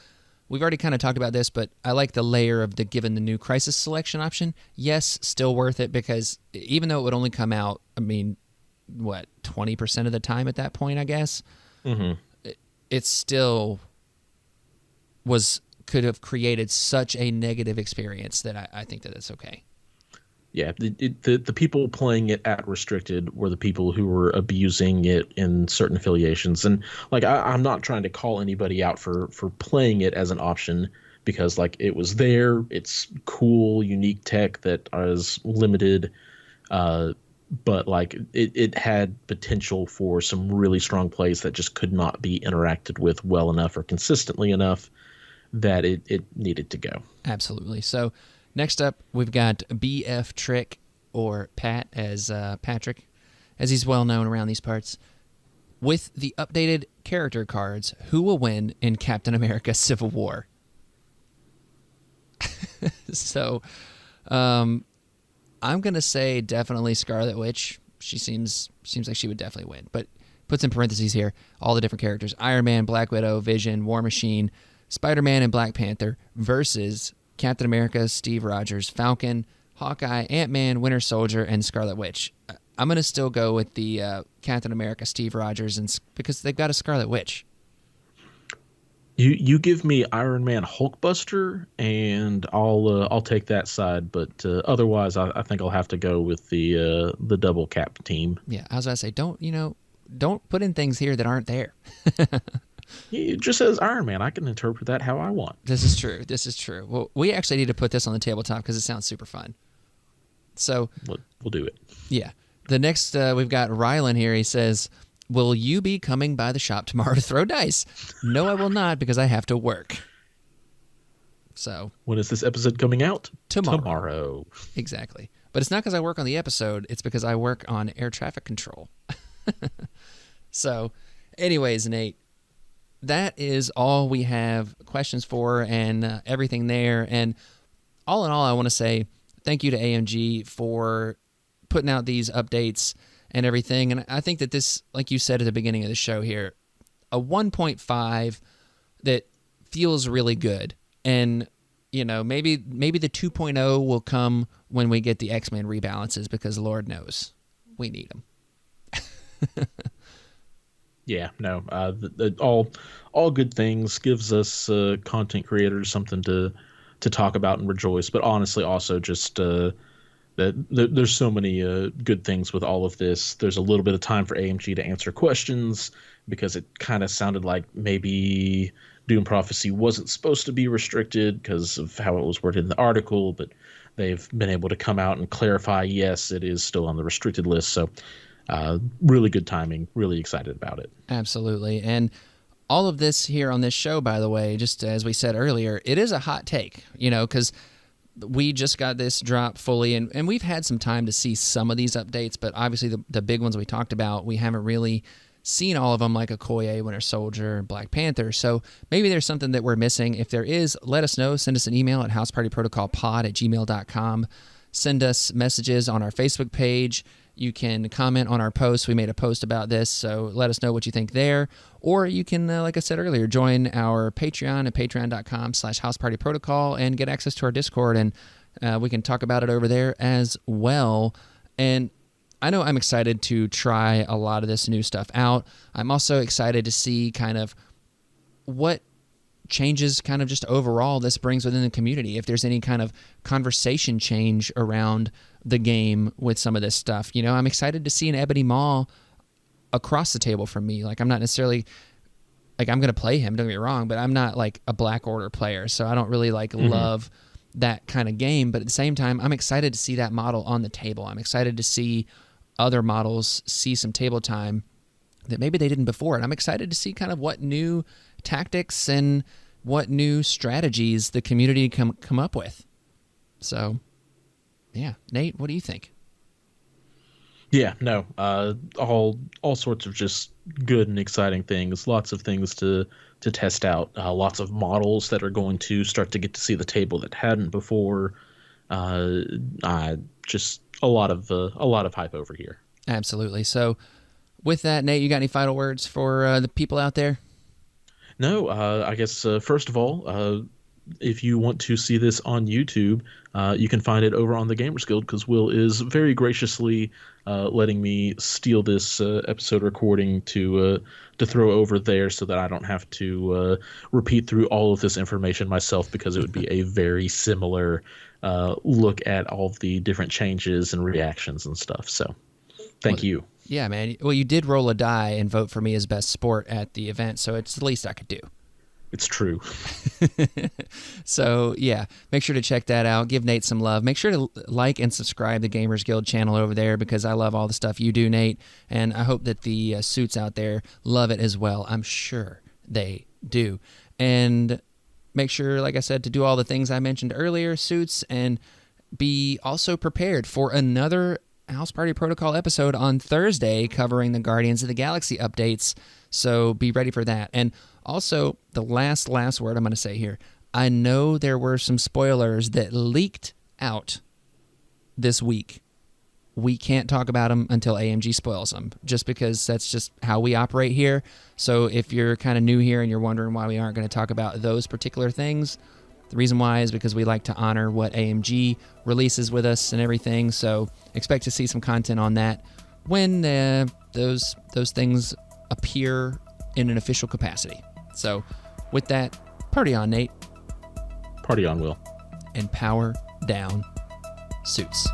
we've already kind of talked about this, but I like the layer of the given the new Crisis selection option. Yes, still worth it because even though it would only come out, 20% of the time at that point, I guess, it still could have created such a negative experience that I think that it's okay. Yeah, the people playing it at restricted were the people who were abusing it in certain affiliations. And like I'm not trying to call anybody out for playing it as an option because like it was there. It's cool, unique tech that is limited. But like it had potential for some really strong plays that just could not be interacted with well enough or consistently enough that it needed to go. Absolutely. So next up, we've got BF Trick, or Pat as Patrick, as he's well known around these parts. With the updated character cards, who will win in Captain America Civil War? So, I'm going to say definitely Scarlet Witch. She seems like she would definitely win. But puts in parentheses here, all the different characters. Iron Man, Black Widow, Vision, War Machine, Spider-Man, and Black Panther versus Captain America, Steve Rogers, Falcon, Hawkeye, Ant-Man, Winter Soldier, and Scarlet Witch. I'm going to still go with the Captain America, Steve Rogers, because they've got a Scarlet Witch. You give me Iron Man Hulkbuster, and I'll take that side. But otherwise, I think I'll have to go with the double cap team. Yeah, I was going to say, don't put in things here that aren't there. It just says Iron Man. I can interpret that how I want. This is true. Well, we actually need to put this on the tabletop because it sounds super fun. So we'll do it. Yeah. The next, we've got Rylan here. He says, will you be coming by the shop tomorrow to throw dice? No, I will not because I have to work. So when is this episode coming out? Tomorrow. Exactly. But it's not because I work on the episode. It's because I work on air traffic control. So Anyways, Nate, that is all we have questions for and everything there. And all in all, I want to say thank you to AMG for putting out these updates and everything. And I think that this, like you said at the beginning of the show here, a 1.5 that feels really good. And, you know, maybe the 2.0 will come when we get the X-Men rebalances, because Lord knows we need them. Yeah, no, all good things, gives us content creators something to talk about and rejoice. But honestly, also just there's so many good things with all of this. There's a little bit of time for AMG to answer questions, because it kind of sounded like maybe Doom Prophecy wasn't supposed to be restricted because of how it was worded in the article, but they've been able to come out and clarify, yes, it is still on the restricted list. So really good timing, really excited about it. Absolutely. And all of this here on this show, by the way, just as we said earlier, it is a hot take, you know, because we just got this drop fully, and we've had some time to see some of these updates, but obviously the big ones we talked about, we haven't really seen all of them, like Okoye, Winter Soldier, Black Panther. So maybe there's something that we're missing. If there is, let us know. Send us an email at housepartyprotocolpod@gmail.com. Send us messages on our Facebook page. You can comment on our post. We made a post about this, so let us know what you think there. Or you can, like I said earlier, join our Patreon at patreon.com/housepartyprotocol and get access to our Discord, and we can talk about it over there as well. And I know I'm excited to try a lot of this new stuff out. I'm also excited to see kind of what changes kind of just overall this brings within the community. If there's any kind of conversation change around the game with some of this stuff. You know, I'm excited to see an Ebony Maw across the table from me. Like, I'm not necessarily, like, I'm going to play him, don't get me wrong, but I'm not like a Black Order player, so I don't really like love that kind of game. But at the same time, I'm excited to see that model on the table. I'm excited to see other models see some table time that maybe they didn't before. And I'm excited to see kind of what new tactics and what new strategies the community come up with. So, yeah. Nate, what do you think? Yeah, no, all sorts of just good and exciting things. Lots of things to test out. Lots of models that are going to start to get to see the table that hadn't before. Just a lot of hype over here. Absolutely. So, with that, Nate, you got any final words for the people out there? No, I guess first of all, if you want to see this on YouTube, you can find it over on the Gamers Guild, because Will is very graciously letting me steal this episode recording to throw over there, so that I don't have to repeat through all of this information myself, because it would be a very similar look at all of the different changes and reactions and stuff. So, thank you. Yeah, man. Well, you did roll a die and vote for me as best sport at the event, so it's the least I could do. It's true. So, yeah, make sure to check that out. Give Nate some love. Make sure to like and subscribe the Gamers Guild channel over there, because I love all the stuff you do, Nate, and I hope that the suits out there love it as well. I'm sure they do. And make sure, like I said, to do all the things I mentioned earlier, suits, and be also prepared for another House Party Protocol episode on Thursday covering the Guardians of the Galaxy updates, so be ready for that. And also, the last word I'm going to say here, I know there were some spoilers that leaked out this week. We can't talk about them until AMG spoils them, just because that's just how we operate here. So if you're kind of new here and you're wondering why we aren't going to talk about those particular things, the reason why is because we like to honor what AMG releases with us and everything. So expect to see some content on that when those things appear in an official capacity. So with that, party on, Nate. Party on, Will. And power down, suits.